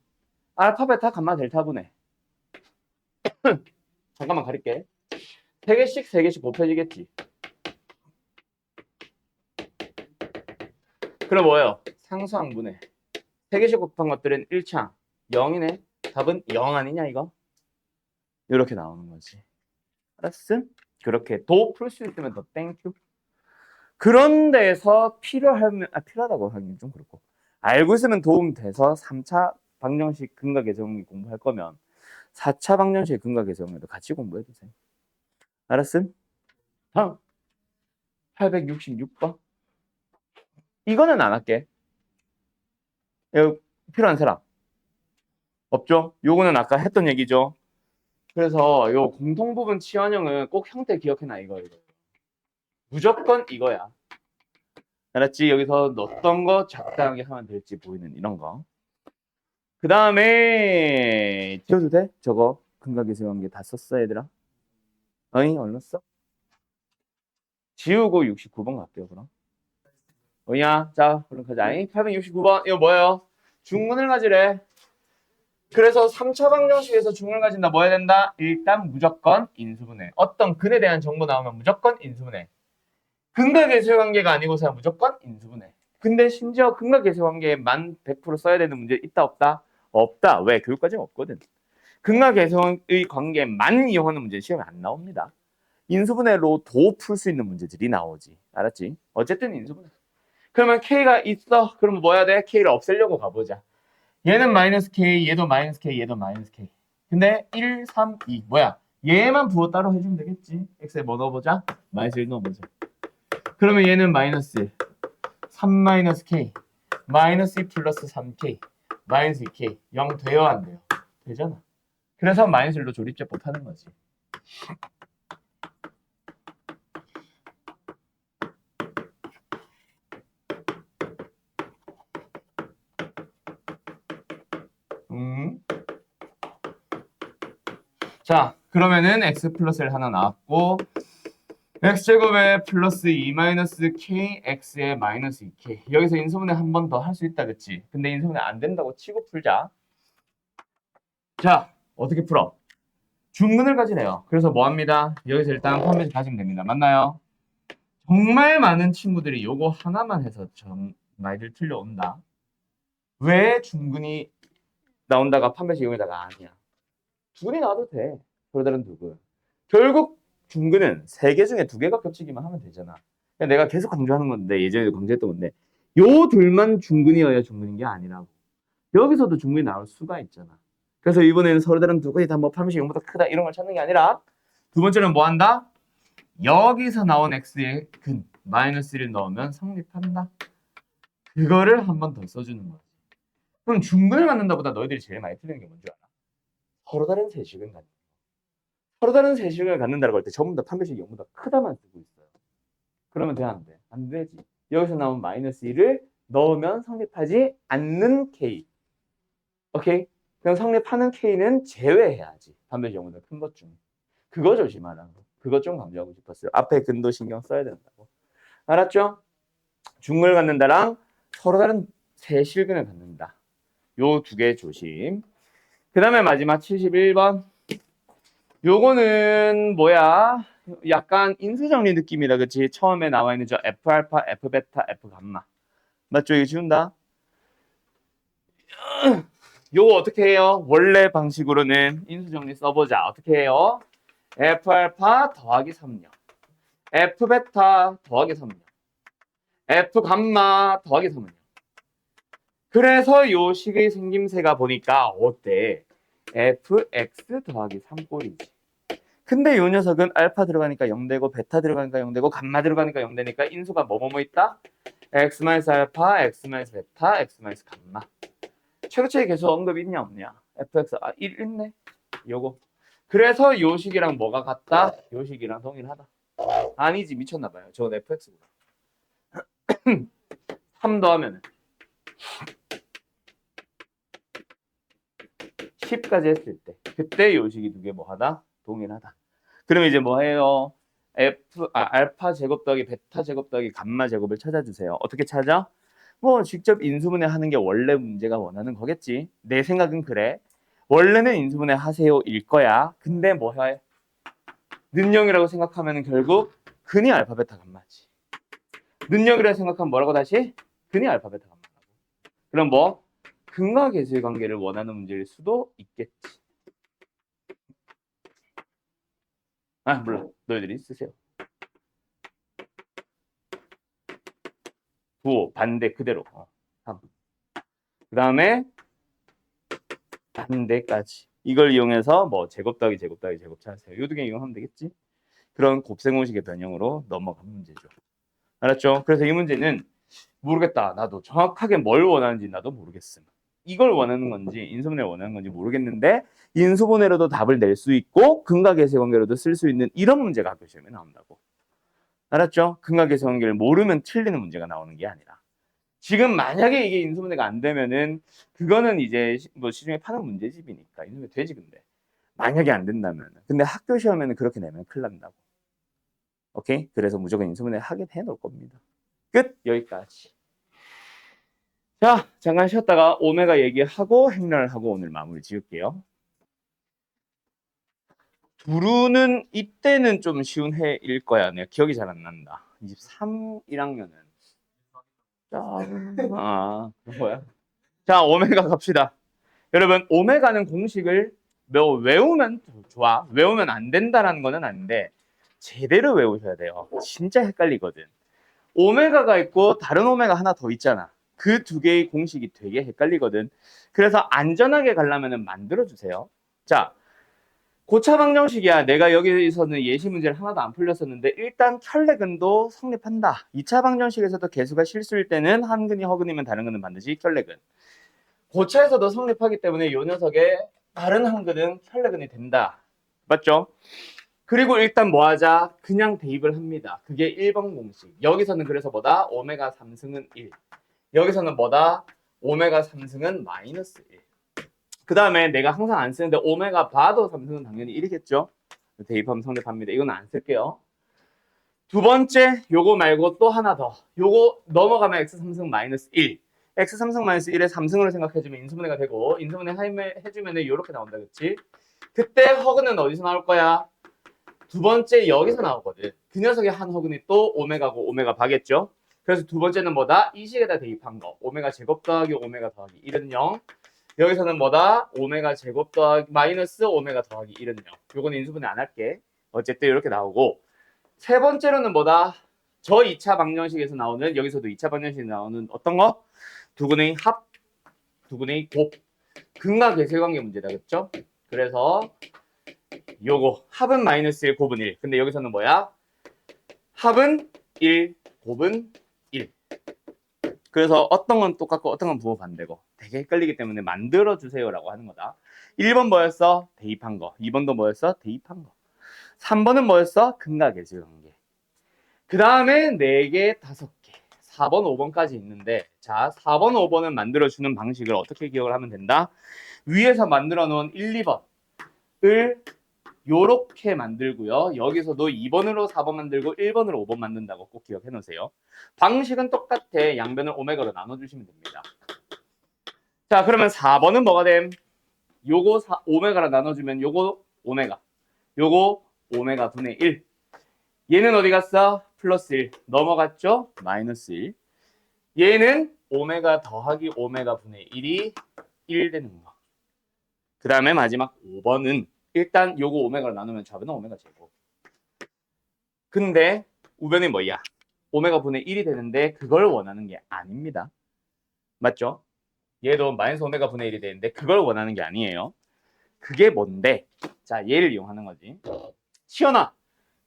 알파, 베타, 감마, 델타분의 잠깐만 가릴게. 3개씩 곱해지겠지. 그럼 뭐예요? 상수항분의 3개씩 곱한 것들은 1차 0이네. 답은 0 아니냐 이거? 이렇게 나오는 거지. 알았어? 그렇게 도 풀 수 있으면 더 땡큐. 그런 데서 필요하다고 하긴 좀 그렇고 알고 있으면 도움 돼서 3차 방정식 근각 계수형이 공부할 거면 4차 방정식 근각 계수형에도 같이 공부해 주세요. 알았음? 다음 866번. 이거는 안 할게. 이거 필요한 사람 없죠? 요거는 아까 했던 얘기죠. 그래서 요 공통부분 치환형은 꼭 형태 기억해놔 이거. 무조건 이거야. 알았지? 여기서 어떤 거 적당하게 하면 될지 보이는 이런 거. 그 다음에 지워도 돼? 저거 근각계수관계 다 썼어 얘들아? 어이 얼른 써? 지우고 69번 갈게요 그럼. 어이야 자 얼른 가자. 869번 이거 뭐예요? 중근을 가지래. 그래서 3차 방정식에서 중근을 가진다 뭐 해야 된다? 일단 무조건 인수분해. 어떤 근에 대한 정보 나오면 무조건 인수분해. 근각계수관계가 아니고서 무조건 인수분해. 근데 심지어 근각계수관계만 100% 써야 되는 문제 있다 없다? 없다. 왜? 교육과정 없거든. 근각계수의 관계만 이용하는 문제 시험에 안 나옵니다. 인수분해로 도 풀 수 있는 문제들이 나오지. 알았지? 어쨌든 인수분해. 그러면 K가 있어. 그러면 뭐 해야 돼? K를 없애려고 가보자. 얘는 마이너스 K, 얘도 마이너스 K, 얘도 마이너스 K. 근데 1, 3, 2 뭐야? 얘만 부호 따로 해주면 되겠지. X에 뭐 넣어보자? 마이너스 1 넣어보자. 그러면 얘는 마이너스 3 마이너스 K 마이너스 2 플러스 3K 마이너스 2K 0 돼요 안 돼요? 되잖아. 그래서 마이너스 1로 조립제법 하는 거지. 자 그러면은 x 플러스를 하나 나왔고 x제곱에 플러스 2 마이너스 k x에 마이너스 2k 여기서 인수분해 한 번 더 할 수 있다 그치? 근데 인수분해 안 된다고 치고 풀자. 자 어떻게 풀어? 중근을 가지래요. 그래서 뭐합니다? 여기서 일단 판매를 가지면 됩니다. 맞나요? 정말 많은 친구들이 요거 하나만 해서 많이들 틀려온다. 왜 중근이 나온다가 판매식 여기다가 아니야? 둘이 나와도 돼. 그러다는 누구? 결국 중근은 3개 중에 2개가 겹치기만 하면 되잖아. 그냥 내가 계속 강조하는 건데 예전에도 강조했던 건데 요 둘만 중근이어야 중근인 게 아니라고. 여기서도 중근이 나올 수가 있잖아. 그래서 이번에는 서로 다른 두 가지 다 뭐 판매식 0보다 크다 이런 걸 찾는 게 아니라 두 번째는 뭐 한다? 여기서 나온 x의 근 마이너스 1을 넣으면 성립한다. 그거를 한 번 더 써주는 거야. 그럼 중근을 갖는다보다 너희들이 제일 많이 틀리는 게 뭔지 알아? 서로 다른 세식을 갖는. 서로 다른 세식을 갖는다고 할 때 전부 다 판별식이 0보다 크다만 쓰고 있어요. 그러면 돼, 안 돼? 안 되지. 여기서 나온 마이너스 1을 넣으면 성립하지 않는 K. 오케이? 그럼 성립하는 K는 제외해야지. 판별식 0보다 큰 것 중에. 그거 조심하라고. 그거 좀 강조하고 싶었어요. 앞에 근도 신경 써야 된다고. 알았죠? 중근을 갖는다랑 서로 다른 세실근을 갖는다. 요 두 개 조심. 그 다음에 마지막 71번. 요거는 뭐야? 약간 인수정리 느낌이다. 그치? 처음에 나와 있는 저 F알파, F베타, F감마. 맞죠? 이거 지운다? 요거 어떻게 해요? 원래 방식으로는 인수정리 써보자. 어떻게 해요? F알파 더하기 3요. F베타 더하기 3요. F감마 더하기 3요. 그래서 요 식의 생김새가 보니까 어때? fx 더하기 3꼴이지. 근데 요 녀석은 알파 들어가니까 0되고 베타 들어가니까 0되고 감마 들어가니까 0되니까 인수가 뭐뭐뭐 있다? x 마이너스 알파, x 마이너스 베타, x 마이너스 감마. 최고치의 계수 언급 있냐 없냐? fx 1 있네. 요거. 그래서 요 식이랑 뭐가 같다? 요 식이랑 동일하다. 아니지 미쳤나 봐요. 저건 fx구나. 3 더하면은 10까지 했을 때 그때 요식이 두 개 뭐하다? 동일하다. 그러면 이제 뭐해요? 알파 제곱 더하기 베타 제곱 더하기 감마 제곱을 찾아주세요. 어떻게 찾아? 뭐 직접 인수분해 하는 게 원래 문제가 원하는 거겠지. 내 생각은 그래. 원래는 인수분해 하세요 일 거야. 근데 뭐해? 능력이라고 생각하면 결국 근이 알파 베타 감마지. 능력이라고 생각하면 뭐라고 다시? 근이 알파 베타 감마라고. 그럼 뭐? 근과 계수의 관계를 원하는 문제일 수도 있겠지. 몰라. 너희들이 쓰세요. 부호, 반대 그대로. 3. 그 다음에 반대까지. 이걸 이용해서 뭐 제곱 더하기 제곱 더하기 제곱 찾으세요. 요 두 개 이용하면 되겠지. 그런 곱셈공식의 변형으로 넘어가는 문제죠. 알았죠? 그래서 이 문제는 모르겠다. 나도 정확하게 뭘 원하는지 나도 모르겠음. 이걸 원하는 건지 인수분해를 원하는 건지 모르겠는데 인수분해로도 답을 낼 수 있고 근과 계수의 관계로도 쓸 수 있는 이런 문제가 학교 시험에 나온다고. 알았죠? 근과 계수의 관계를 모르면 틀리는 문제가 나오는 게 아니라. 지금 만약에 이게 인수분해가 안 되면은 그거는 이제 뭐 시중에 파는 문제집이니까 인수분해 되지. 근데 만약에 안 된다면 근데 학교 시험에는 그렇게 내면 큰일 난다고. 오케이? 그래서 무조건 인수분해 하게 해놓을 겁니다. 끝. 여기까지. 자, 잠깐 쉬었다가 오메가 얘기하고 행렬하고 오늘 마무리 지을게요. 두루는 이때는 좀 쉬운 해일 거야. 내가 기억이 잘 안 난다. 23, 1학년은. 그런 거야. 자, 오메가 갑시다. 여러분, 오메가는 공식을 외우면 좋아. 외우면 안 된다라는 거는 아닌데 제대로 외우셔야 돼요. 진짜 헷갈리거든. 오메가가 있고 다른 오메가 하나 더 있잖아. 그 두 개의 공식이 되게 헷갈리거든. 그래서 안전하게 가려면 만들어주세요. 자, 고차 방정식이야. 내가 여기서는 예시 문제를 하나도 안 풀렸었는데 일단 켤레근도 성립한다. 2차 방정식에서도 개수가 실수일 때는 한 근이 허근이면 다른 근은 반드시 켤레근. 고차에서도 성립하기 때문에 이 녀석의 다른 한 근은 켤레근이 된다. 맞죠? 그리고 일단 뭐 하자? 그냥 대입을 합니다. 그게 1번 공식. 여기서는 그래서 뭐다? 오메가 3승은 1. 여기서는 뭐다? 오메가 3승은 마이너스 1. 그 다음에 내가 항상 안 쓰는데 오메가 바도 3승은 당연히 1이겠죠? 대입하면 성립합니다. 이건 안 쓸게요. 두 번째, 요거 말고 또 하나 더. 요거 넘어가면 x3승 마이너스 1. x3승 마이너스 1에 3승으로 생각해주면 인수분해가 되고 인수분해 해주면 이렇게 나온다. 그치? 그때 허근은 어디서 나올 거야? 두 번째 여기서 나오거든. 그 녀석의 한 허근이 또 오메가고 오메가 바겠죠? 그래서 두 번째는 뭐다? 이 식에다 대입한 거. 오메가 제곱 더하기 오메가 더하기 1은 0. 여기서는 뭐다? 오메가 제곱 더하기 마이너스 오메가 더하기 1은 0. 요거는 인수분해 안 할게. 어쨌든 이렇게 나오고 세 번째로는 뭐다? 저 2차 방정식에서 나오는 여기서도 2차 방정식에 나오는 어떤 거? 두근의 합, 두근의 곱. 근과 계수의 관계 문제다. 그렇죠? 그래서 요거 합은 마이너스 1, 곱은 1. 근데 여기서는 뭐야? 합은 1, 곱은 1. 그래서 어떤 건 똑같고 어떤 건 부호 반대고 되게 헷갈리기 때문에 만들어주세요라고 하는 거다. 1번 뭐였어? 대입한 거. 2번도 뭐였어? 대입한 거. 3번은 뭐였어? 근과 계수 관계. 그 다음에 4개, 5개. 4번, 5번까지 있는데 자, 4번, 5번은 만들어주는 방식을 어떻게 기억을 하면 된다? 위에서 만들어 놓은 1, 2번을 요렇게 만들고요. 여기서도 2번으로 4번 만들고 1번으로 5번 만든다고 꼭 기억해 놓으세요. 방식은 똑같아. 양변을 오메가로 나눠주시면 됩니다. 자, 그러면 4번은 뭐가 됨? 요거 오메가로 나눠주면 요거 오메가. 요거 오메가 분의 1. 얘는 어디 갔어? 플러스 1. 넘어갔죠? 마이너스 1. 얘는 오메가 더하기 오메가 분의 1이 1 되는 거. 그 다음에 마지막 5번은 일단 요거 오메가로 나누면 좌변은 오메가 제곱. 근데 우변이 뭐야? 오메가 분의 1이 되는데 그걸 원하는 게 아닙니다. 맞죠? 얘도 마이너스 오메가 분의 1이 되는데 그걸 원하는 게 아니에요. 그게 뭔데? 자, 얘를 이용하는 거지. 시연아,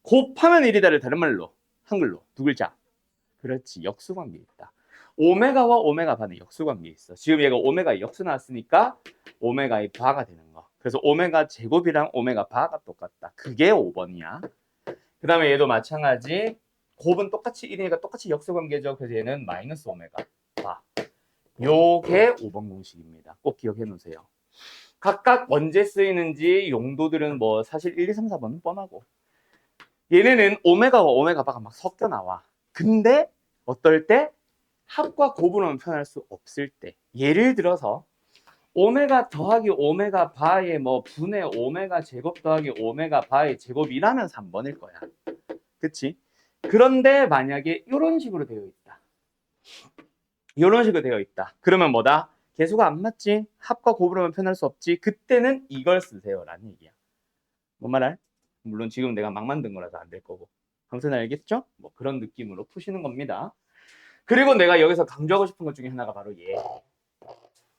곱하면 1이다를 다른 말로 한글로 두 글자. 그렇지, 역수관계 있다. 오메가와 오메가 반의 역수관계 있어. 지금 얘가 오메가의 역수 나왔으니까 오메가의 바가 되는 거. 그래서 오메가 제곱이랑 오메가 바가 똑같다. 그게 5번이야. 그 다음에 얘도 마찬가지. 곱은 똑같이 1이니까 똑같이 역수관계죠. 그래서 얘는 마이너스 오메가 바. 요게 5번 공식입니다. 꼭 기억해 놓으세요. 각각 언제 쓰이는지 용도들은 뭐 사실 1, 2, 3, 4번은 뻔하고 얘네는 오메가와 오메가 바가 막 섞여 나와. 근데 어떨 때 합과 곱으로는 표현할 수 없을 때 예를 들어서 오메가 더하기 오메가 바의 뭐 분의 오메가 제곱 더하기 오메가 바의 제곱이라면 3번일 거야. 그치? 그런데 만약에 이런 식으로 되어 있다. 이런 식으로 되어 있다. 그러면 뭐다? 개수가 안 맞지? 합과 곱으로는 표현할 수 없지? 그때는 이걸 쓰세요 라는 얘기야. 뭔 말할? 물론 지금 내가 막 만든 거라서 안 될 거고. 강선 알겠죠? 뭐 그런 느낌으로 푸시는 겁니다. 그리고 내가 여기서 강조하고 싶은 것 중에 하나가 바로 얘.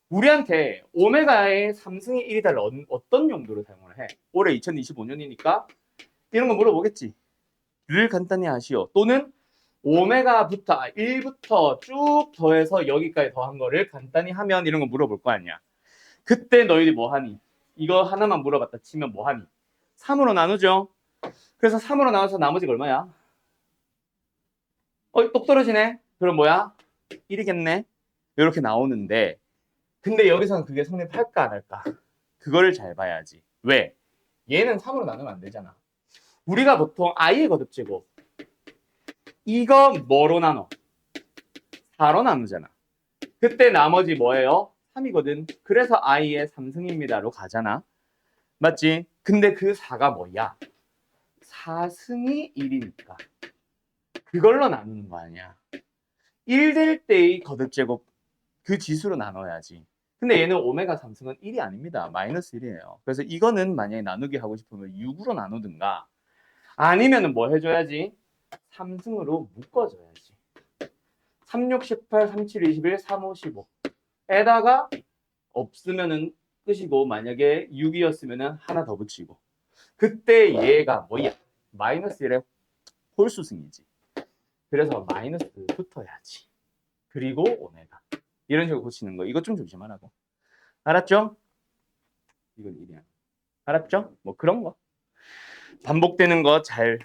우리한테 오메가의 3승의 1이다를 어떤 용도로 사용을 해? 올해 2025년이니까 이런 거 물어보겠지. 를 간단히 하시오. 또는 오메가부터 1부터 쭉 더해서 여기까지 더한 거를 간단히 하면 이런 거 물어볼 거 아니야. 그때 너희들이 뭐 하니? 이거 하나만 물어봤다 치면 뭐 하니? 3으로 나누죠. 그래서 3으로 나눠서 나머지가 얼마야? 똑 떨어지네. 그럼 뭐야? 1이겠네. 이렇게 나오는데 근데 여기서는 그게 성립할까 안 할까? 그거를 잘 봐야지. 왜? 얘는 3으로 나누면 안 되잖아. 우리가 보통 i의 거듭제곱 이거 뭐로 나눠? 4로 나누잖아. 그때 나머지 뭐예요? 3이거든. 그래서 i의 3승입니다로 가잖아. 맞지? 근데 그 4가 뭐야? 4승이 1이니까 그걸로 나누는 거 아니야. 1 될 때의 거듭제곱 그 지수로 나눠야지. 근데 얘는 오메가 3승은 1이 아닙니다. 마이너스 1이에요. 그래서 이거는 만약에 나누기 하고 싶으면 6으로 나누든가 아니면 뭐 해줘야지? 3승으로 묶어줘야지. 3, 6, 18, 3, 7, 21, 3, 5, 15 에다가 없으면은 끝이고 만약에 6이었으면은 하나 더 붙이고 그때 얘가 뭐야? 마이너스 1의 홀수승이지. 그래서 마이너스 붙어야지. 그리고 오메가. 이런 식으로 고치는 거. 이거 좀 조심하라고. 알았죠? 이건 1이야. 알았죠? 뭐 그런 거. 반복되는 거 잘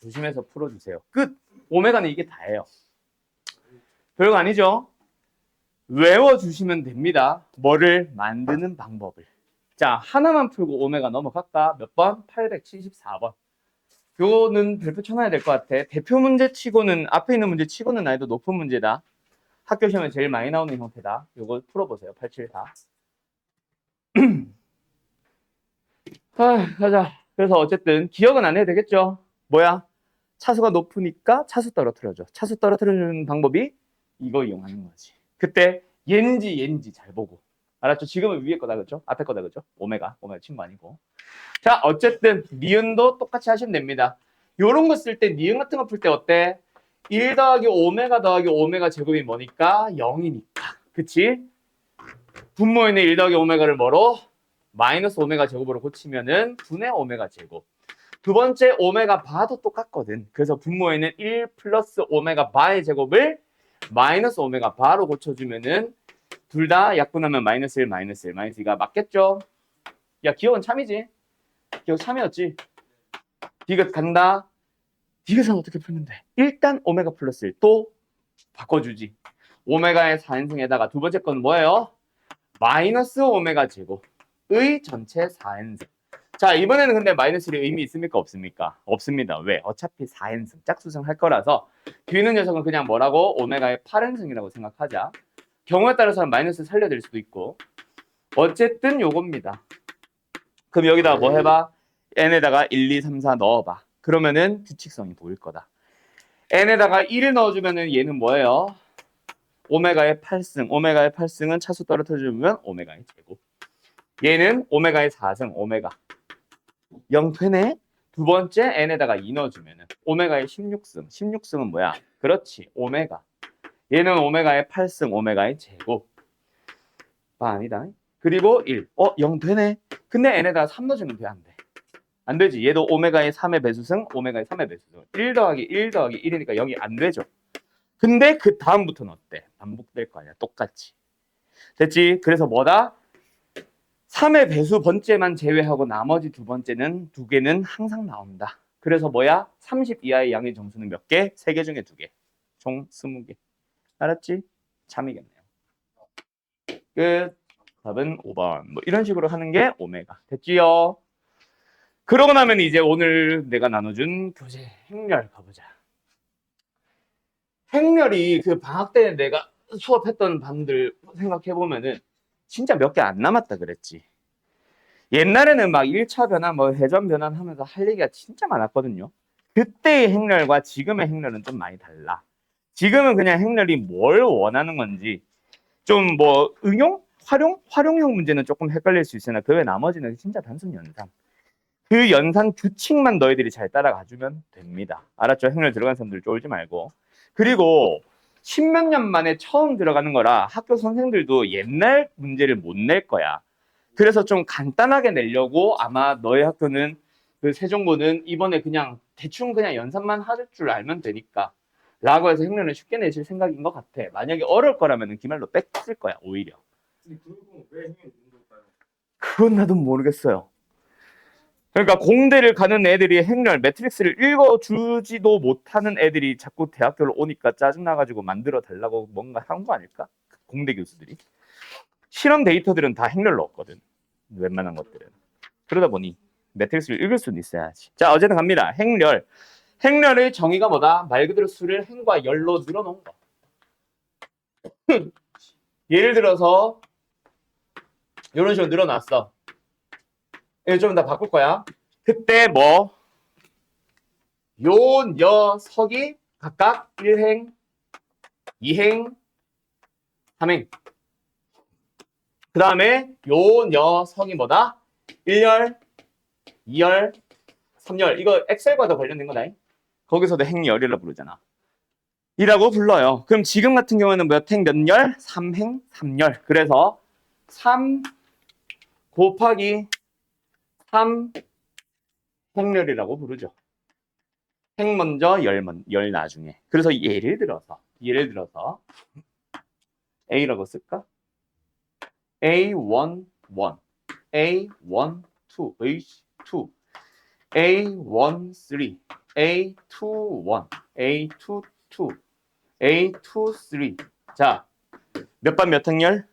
조심해서 풀어주세요. 끝! 오메가는 이게 다예요. 별거 아니죠? 외워주시면 됩니다. 뭐를 만드는 방법을. 자, 하나만 풀고 오메가 넘어갈까? 몇 번? 874번. 요거는 별표 쳐놔야 될 것 같아. 대표 문제 치고는, 앞에 있는 문제 치고는 난이도 높은 문제다. 학교 시험에 제일 많이 나오는 형태다. 요거 풀어보세요. 874. 가자. 그래서 어쨌든 기억은 안 해도 되겠죠? 뭐야? 차수가 높으니까 차수 떨어뜨려줘. 차수 떨어뜨리는 방법이 이거 이용하는 거지. 그때 얘인지 잘 보고. 알았죠? 지금은 위에 거다 그죠? 앞에 거다 그죠? 오메가 친구 아니고. 자, 어쨌든 니은도 똑같이 하시면 됩니다. 요런 거 쓸 때 니은 같은 거 풀 때 어때? 1 더하기 오메가 더하기 오메가 제곱이 뭐니까? 0이니까. 그치? 분모에는 1 더하기 오메가를 뭐로? 마이너스 오메가 제곱으로 고치면은 분의 오메가 제곱. 두 번째 오메가 바도 똑같거든. 그래서 분모에는 1 플러스 오메가 바의 제곱을 마이너스 오메가 바로 고쳐주면은 둘 다 약분하면 마이너스 1, 마이너스 1, 마이너스 2가 맞겠죠? 야, 기억은 참이지? 기억 참이었지? 디귿 간다. 디귿은 어떻게 풀면 돼? 일단 오메가 플러스 1 또 바꿔주지. 오메가의 4인승에다가 두 번째 건 뭐예요? 마이너스 오메가 제곱의 전체 4인승. 자, 이번에는 근데 마이너스 1이 의미 있습니까? 없습니까? 없습니다. 왜? 어차피 4인승, 짝수승 할 거라서 뒤는 녀석은 그냥 뭐라고? 오메가의 8인승이라고 생각하자. 경우에 따라서는 마이너스 살려드릴 수도 있고 어쨌든 요겁니다. 그럼 여기다가 뭐 해봐? n에다가 1, 2, 3, 4 넣어봐. 그러면은 규칙성이 보일 거다. n에다가 1을 넣어주면은 얘는 뭐예요? 오메가의 8승. 오메가의 8승은 차수 떨어뜨려주면 오메가의 제곱. 얘는 오메가의 4승. 오메가 0되네? 두 번째 n에다가 2 넣어주면은 오메가의 16승. 16승은 뭐야? 그렇지. 오메가. 얘는 오메가의 8승. 오메가의 제곱. 아니다. 그리고 1. 0 되네? 근데 n에다가 3 넣어주면 돼? 안 돼? 안 되지. 얘도 오메가의 3의 배수승, 오메가의 3의 배수승. 1 더하기 1 더하기 1이니까 0이 안 되죠. 근데 그 다음부터는 어때? 반복될 거 아니야. 똑같이. 됐지? 그래서 뭐다? 3의 배수 번째만 제외하고 나머지 두 번째는 두 개는 항상 나온다. 그래서 뭐야? 30 이하의 양의 정수는 몇 개? 3개 중에 2개. 총 20개. 알았지? 참이겠네요. 끝. 답은 5번. 뭐 이런 식으로 하는 게 오메가. 됐지요? 그러고 나면 이제 오늘 내가 나눠준 교재 행렬 가보자. 행렬이 그 방학 때 내가 수업했던 반들 생각해보면은 진짜 몇 개 안 남았다 그랬지. 옛날에는 막 1차 변환, 뭐 회전 변환 하면서 할 얘기가 진짜 많았거든요. 그때의 행렬과 지금의 행렬은 좀 많이 달라. 지금은 그냥 행렬이 뭘 원하는 건지 좀 뭐 응용? 활용형 문제는 조금 헷갈릴 수 있으나 그 외 나머지는 진짜 단순 연산. 그 연산 규칙만 너희들이 잘 따라가주면 됩니다. 알았죠? 행렬 들어간 사람들 쫄지 말고. 그리고 십몇 년 만에 처음 들어가는 거라 학교 선생들도 옛날 문제를 못 낼 거야. 그래서 좀 간단하게 내려고 아마 너희 학교는 그 세종고는 이번에 그냥 대충 그냥 연산만 할 줄 알면 되니까 라고 해서 행렬을 쉽게 내실 생각인 것 같아. 만약에 어려울 거라면 기말로 뺏을 거야 오히려. 근데 그리고 왜 행위 있는 걸까요? 그건 나도 모르겠어요. 그러니까 공대를 가는 애들이 행렬 매트릭스를 읽어주지도 못하는 애들이 자꾸 대학교를 오니까 짜증나가지고 만들어 달라고 뭔가 한 거 아닐까? 공대 교수들이. 실험 데이터들은 다 행렬로 없거든. 웬만한 것들은. 그러다 보니 매트릭스를 읽을 수는 있어야지. 자, 어제는 갑니다. 행렬. 행렬의 정의가 뭐다? 말 그대로 수를 행과 열로 늘어놓은 거. 예를 들어서 이런 식으로 늘어놨어. 이거 좀 더 바꿀 거야. 그때 뭐 요 녀석이 각각 1행, 2행, 3행. 그 다음에 요 녀석이 뭐다? 1열, 2열, 3열. 이거 엑셀과도 관련된 거다. 거기서도 행열이라고 부르잖아. 이라고 불러요. 그럼 지금 같은 경우에는 몇 행, 몇 열? 3행, 3열. 그래서 3 곱하기 3 행렬이라고 부르죠. 행 먼저, 열 나중에. 그래서 예를 들어서 A라고 쓸까? A1, 1, A1, 2, A2, A1, 3, A2, 1, A2, 2, A2, 3. 자, 몇 반 몇 행렬?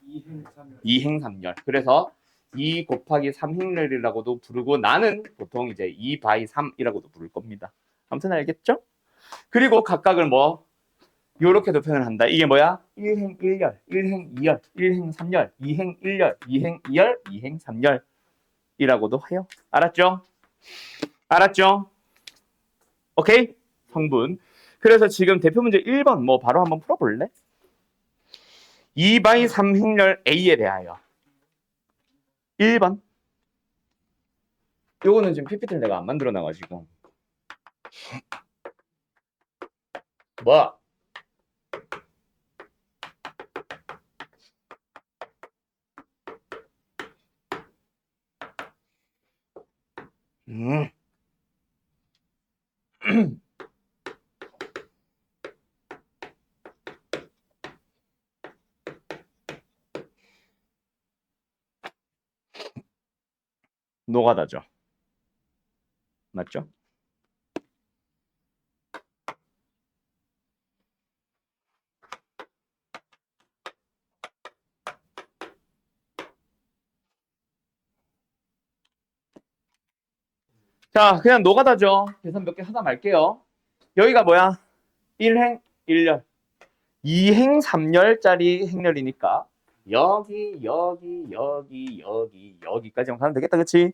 2행 3열. 2행 3열. 그래서 2 곱하기 3행렬이라고도 부르고 나는 보통 이제 2 바이 3이라고도 부를 겁니다. 아무튼 알겠죠? 그리고 각각을 뭐 요렇게도 표현을 한다. 이게 뭐야? 1행 1열, 1행 2열, 1행 3열, 2행 1열, 2행 2열, 2행 3열이라고도 해요. 알았죠? 알았죠? 오케이? 성분. 그래서 지금 대표 문제 1번 뭐 바로 한번 풀어볼래? 2 바이 3행렬 A에 대하여 1번. 요거는 지금 PPT를 내가 안 만들어 놔가지고 뭐? 음. 노가다죠. 맞죠? 자, 그냥 노가다죠. 계산 몇 개 하다 말게요. 여기가 뭐야? 1행 1열. 2행 3열짜리 행렬이니까 여기까지만 가면 되겠다. 그치?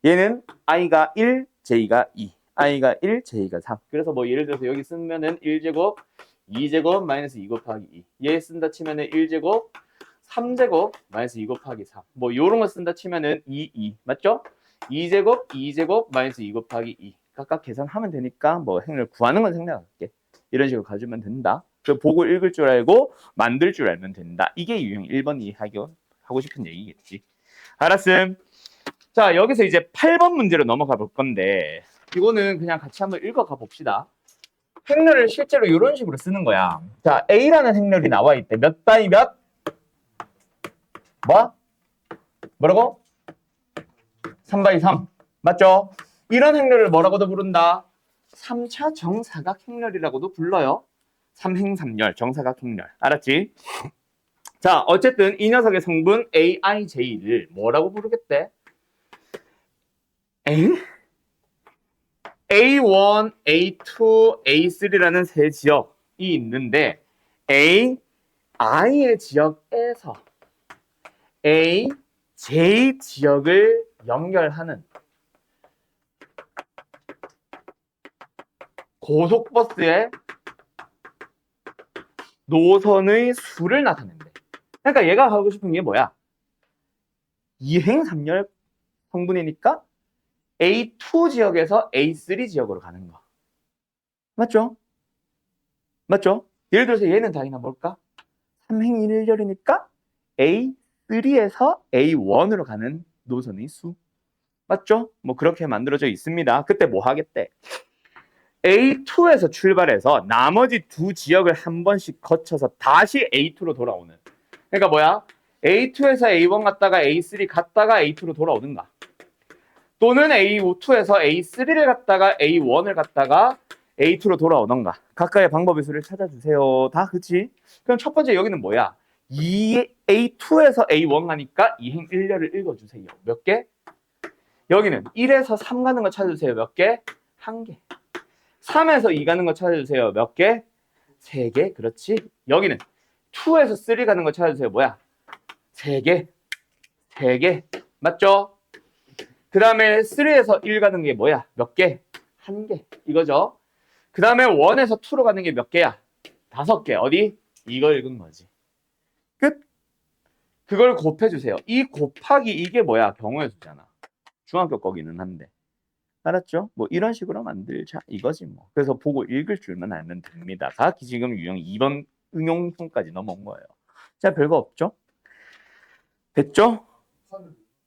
얘는 i가 1, j가 2. i가 1, j가 3. 그래서 뭐 예를 들어서 여기 쓰면은 1제곱, 2제곱 마이너스 2 곱하기 2. 얘 쓴다 치면은 1제곱, 3제곱 마이너스 2 곱하기 3. 뭐 요런 거 쓴다 치면은 2 맞죠? 2제곱, 2제곱 마이너스 2 곱하기 2. 각각 계산하면 되니까 뭐 행렬 구하는 건 생략할게. 이런 식으로 가주면 된다. 그 보고 읽을 줄 알고 만들 줄 알면 된다. 이게 유형 1번 하고 싶은 얘기겠지. 알았음. 자, 여기서 이제 8번 문제로 넘어가 볼 건데 이거는 그냥 같이 한번 읽어가 봅시다. 행렬을 실제로 이런 식으로 쓰는 거야. 자, A라는 행렬이 나와 있대. 몇 바이 몇? 뭐? 뭐라고? 3 바이 3. 맞죠? 이런 행렬을 뭐라고도 부른다? 3차 정사각 행렬이라고도 불러요. 3행3열 정사각 행렬. 알았지? 자, 어쨌든 이 녀석의 성분 AIJ를 뭐라고 부르겠대? A1, A2, A3라는 세 지역이 있는데 I의 지역에서 AJ 지역을 연결하는 고속버스의 노선의 수를 나타낸대. 그러니까 얘가 하고 싶은 게 뭐야? 2행 3열 성분이니까 A2 지역에서 A3 지역으로 가는 거. 맞죠? 맞죠? 예를 들어서 얘는 다이나 뭘까? 3행 1열이니까 A3에서 A1으로 가는 노선의 수. 맞죠? 뭐 그렇게 만들어져 있습니다. 그때 뭐 하겠대? A2에서 출발해서 나머지 두 지역을 한 번씩 거쳐서 다시 A2로 돌아오는. 그러니까 뭐야? A2에서 A1 갔다가 A3 갔다가 A2로 돌아오는가? 또는 A2에서 A3를 갔다가 A1을 갔다가 A2로 돌아오던가. 각각의 방법의 수를 찾아주세요. 다 그치? 그럼 첫 번째 여기는 뭐야? A2에서 A1 가니까 2행 1렬을 읽어주세요. 몇 개? 여기는 1에서 3 가는 거 찾아주세요. 몇 개? 1개. 3에서 2 가는 거 찾아주세요. 몇 개? 3개. 그렇지. 여기는 2에서 3 가는 거 찾아주세요. 뭐야? 3개. 3개. 맞죠? 그 다음에 3에서 1 가는 게 뭐야? 몇 개? 1개. 이거죠. 그 다음에 1에서 2로 가는 게 몇 개야? 5개. 어디? 이거 읽은 거지. 끝. 그걸 곱해주세요. 이 곱하기 이게 뭐야? 경우의 수잖아. 중학교 거기는 한데. 알았죠? 뭐 이런 식으로 만들자 이거지 뭐. 그래서 보고 읽을 줄만 알면 됩니다. 가 지금 유형 2번 응용형까지 넘어온 거예요. 자, 별거 없죠? 됐죠?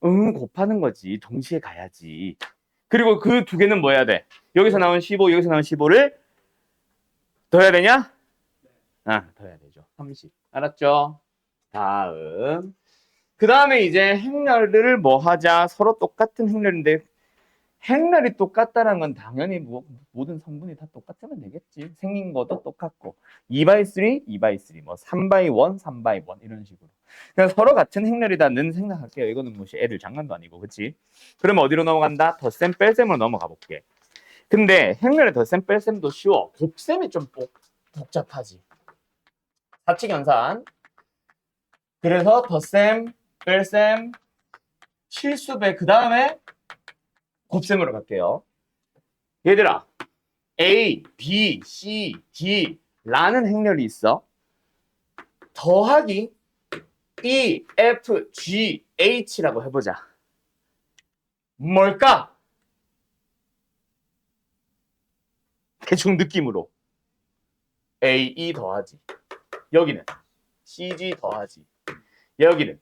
곱하는 거지. 동시에 가야지. 그리고 그 두 개는 뭐 해야 돼? 여기서 나온 15, 여기서 나온 15를 더해야 되냐? 더해야 되죠. 30. 알았죠? 다음. 그 다음에 이제 행렬들을 뭐 하자? 서로 똑같은 행렬인데 행렬이 똑같다는 건 당연히 모든 성분이 다 똑같으면 되겠지. 생긴 것도 똑같고 2x3, 2x3, 뭐 3x1, 3x1 이런 식으로. 그냥 서로 같은 행렬이다는 생각할게요. 이거는 뭐 애들 장난도 아니고, 그렇지? 그러면 어디로 넘어간다? 덧셈, 뺄셈으로 넘어가 볼게. 근데 행렬의 덧셈, 뺄셈도 쉬워. 곱셈이 좀 복잡하지. 사칙연산. 그래서 덧셈, 뺄셈, 실수배 그 다음에 곱셈으로 갈게요. 얘들아, A, B, C, D 라는 행렬이 있어. 더하기 E, F, G, H라고 해보자. 뭘까? 대충 느낌으로 A, E 더하지. 여기는 CG 더하지. 여기는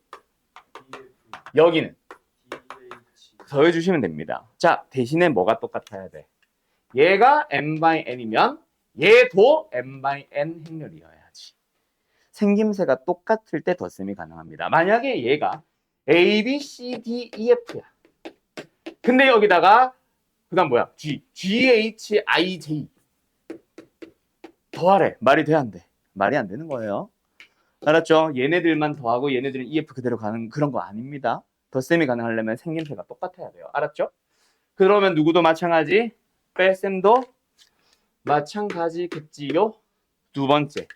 더해주시면 됩니다. 자, 대신에 뭐가 똑같아야 돼? 얘가 n/n이면 얘도 n/n 행렬이어야지. 생김새가 똑같을 때 덧셈이 가능합니다. 만약에 얘가 A, B, C, D, E, F야. 근데 여기다가 그다음 뭐야? GHIJ 더하래. 말이 돼, 안 돼? 말이 안 되는 거예요. 알았죠? 얘네들만 더하고 얘네들은 EF 그대로 가는 그런 거 아닙니다. 덧셈이 가능하려면 생김새가 똑같아야 돼요. 알았죠? 그러면 누구도 마찬가지, 뺄셈도 마찬가지겠지요. 두 번째,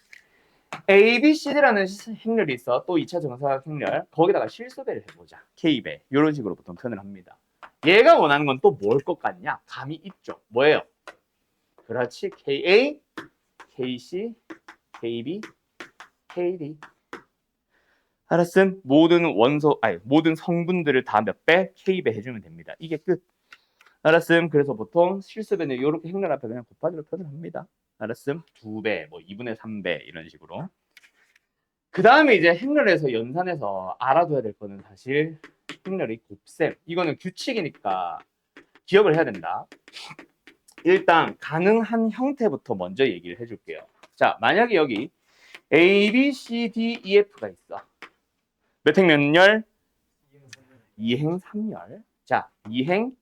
A, B, C라는 행렬이 있어. 또 2차 정사각 행렬. 거기다가 실수배를 해보자. K배. 이런 식으로 보통 표현을 합니다. 얘가 원하는 건 또 뭘 것 같냐? 감이 있죠. 뭐예요? 그렇지. KA, KC, KB, KD. 알았음? 모든 성분들을 다 몇 배? K배 해주면 됩니다. 이게 끝. 알았음? 그래서 보통 실수배는 이렇게 행렬 앞에 그냥 곱하기로 표현을 합니다. 알았음? 2배, 뭐 2분의 3배 이런 식으로. 그 다음에 이제 행렬에서 연산해서 알아둬야 될 거는 사실 행렬의 곱셈. 이거는 규칙이니까 기억을 해야 된다. 일단 가능한 형태부터 먼저 얘기를 해줄게요. 자, 만약에 여기 A, B, C, D, E, F가 있어. 몇 행 몇 열? 2행 3열. 자, 2행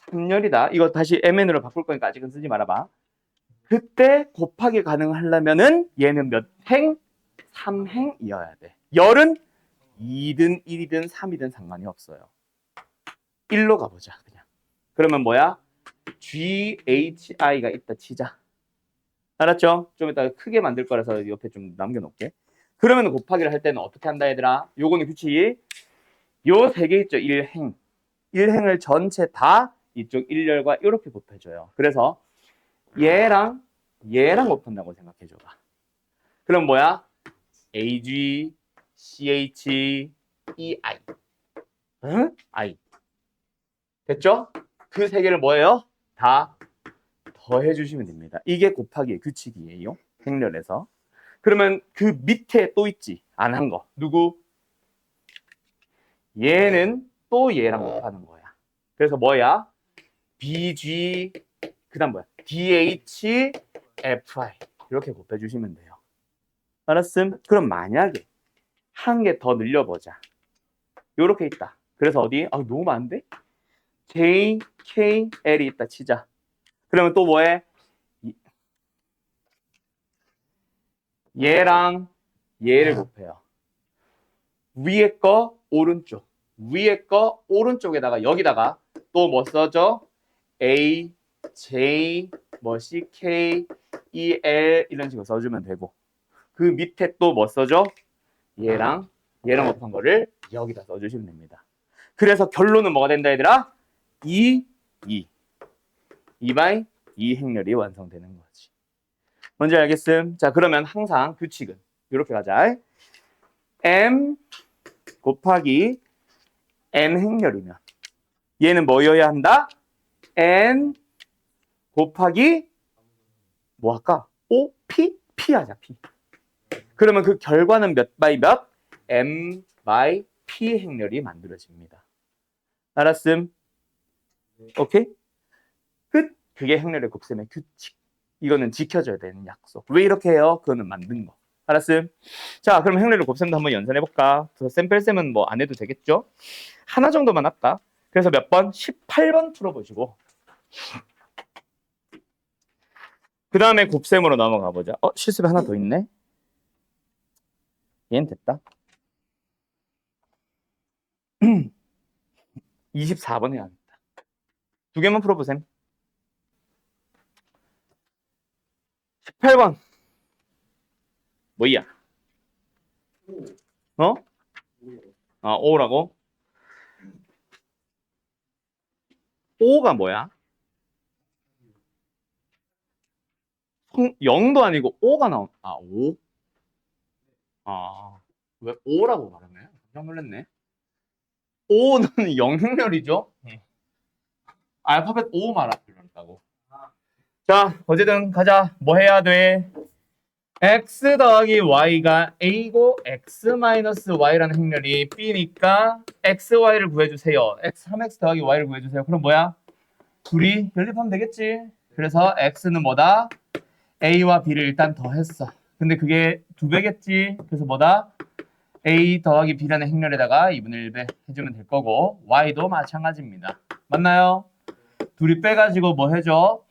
3열이다. 이거 다시 MN으로 바꿀 거니까 아직은 쓰지 말아봐. 그때 곱하기 가능하려면은 얘는 몇 행? 3행이어야 돼. 열은 2든 1이든 3이든 상관이 없어요. 1로 가보자 그냥. 그러면 뭐야? GHI가 있다 치자. 알았죠? 좀 이따 크게 만들 거라서 옆에 좀 남겨놓을게. 그러면 곱하기를 할 때는 어떻게 한다 얘들아? 요거는 규칙이 요 세 개 있죠. 1행. 1행을 전체 다 이쪽 1열과 이렇게 곱해줘요. 그래서 얘랑 곱한다고 생각해줘봐. 그럼 뭐야? AG, CH, EI. 응? I. 됐죠? 그 세 개를 뭐예요? 다 더해주시면 됩니다. 이게 곱하기의 규칙이에요. 행렬에서. 그러면 그 밑에 또 있지. 안 한 거. 누구? 얘는 또 얘랑 곱하는 거야. 그래서 뭐야? BG, 그 다음 뭐야? DH, FI. 이렇게 곱해주시면 돼요. 알았음? 그럼 만약에 한 개 더 늘려보자. 요렇게 있다. 그래서 어디? 아, 너무 많은데? J, K, L이 있다 치자. 그러면 또 뭐해? 얘랑 얘를 곱해요. 위에 거 오른쪽. 위에 거 오른쪽에다가 여기다가 또 뭐 써줘? A, J, 뭐 CK, EL 이런 식으로 써주면 되고 그 밑에 또 뭐 써줘? 얘랑 곱한 거를 여기다 써주시면 됩니다. 그래서 결론은 뭐가 된다 얘들아? 2 by 2 행렬이 완성되는 거지. 뭔지 알겠음? 자, 그러면 항상 규칙은 이렇게 가자. M 곱하기 N 행렬이면 얘는 뭐여야 한다? N 곱하기 뭐 할까? O, P? P 하자, P. 그러면 그 결과는 몇 by 몇? M by P 행렬이 만들어집니다. 알았음? 오케이? 끝. 그게 행렬의 곱셈의 규칙. 이거는 지켜줘야 되는 약속. 왜 이렇게 해요? 그거는 만든 거. 알았음? 자, 그럼 행렬의 곱셈도 한번 연산해볼까? 셈 뺄셈은 뭐 안 해도 되겠죠? 하나 정도만 할까? 그래서 몇 번? 18번 풀어보시고 그 다음에 곱셈으로 넘어가 보자. 실습이 하나 더 있네. 얘는 됐다. 24번 해야겠다. 두 개만 풀어보셈. 18번. 뭐야? 어? 아, O라고? O가 뭐야? 0도 아니고 O가 나온. 아, O? 아, 왜 O라고 말하네? 깜짝 놀랐네. O는 영행렬이죠? 알파벳 O 말하려고. 자, 어쨌든 가자. 뭐 해야 돼? x 더하기 y가 a고 x 마이너스 y라는 행렬이 b니까 xy를 구해주세요. x 3x 더하기 y를 구해주세요. 그럼 뭐야? 둘이 연립하면 되겠지. 그래서 x는 뭐다? a와 b를 일단 더했어. 근데 그게 2배겠지. 그래서 뭐다? a 더하기 b라는 행렬에다가 2분의 1배 해주면 될 거고 y도 마찬가지입니다. 맞나요? 둘이 빼가지고 뭐 해줘?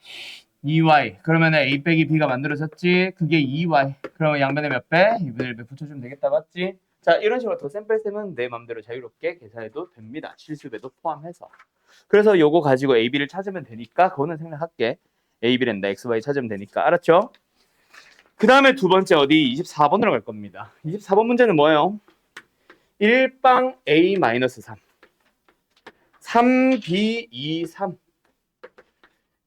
2y. 그러면 a 빼기 b가 만들어졌지? 그게 2y. 그러면 양변에 몇 배? 2분의 1배 붙여주면 되겠다. 맞지? 자, 이런 식으로 더 셈뺄셈은 내 맘대로 자유롭게 계산해도 됩니다. 실수배도 포함해서. 그래서 요거 가지고 a, b를 찾으면 되니까 그거는 생략할게. a, b랜다. x, y 찾으면 되니까. 알았죠? 그 다음에 두 번째 어디? 24번으로 갈 겁니다. 24번 문제는 뭐예요? 1빵 a-3 3b 2 3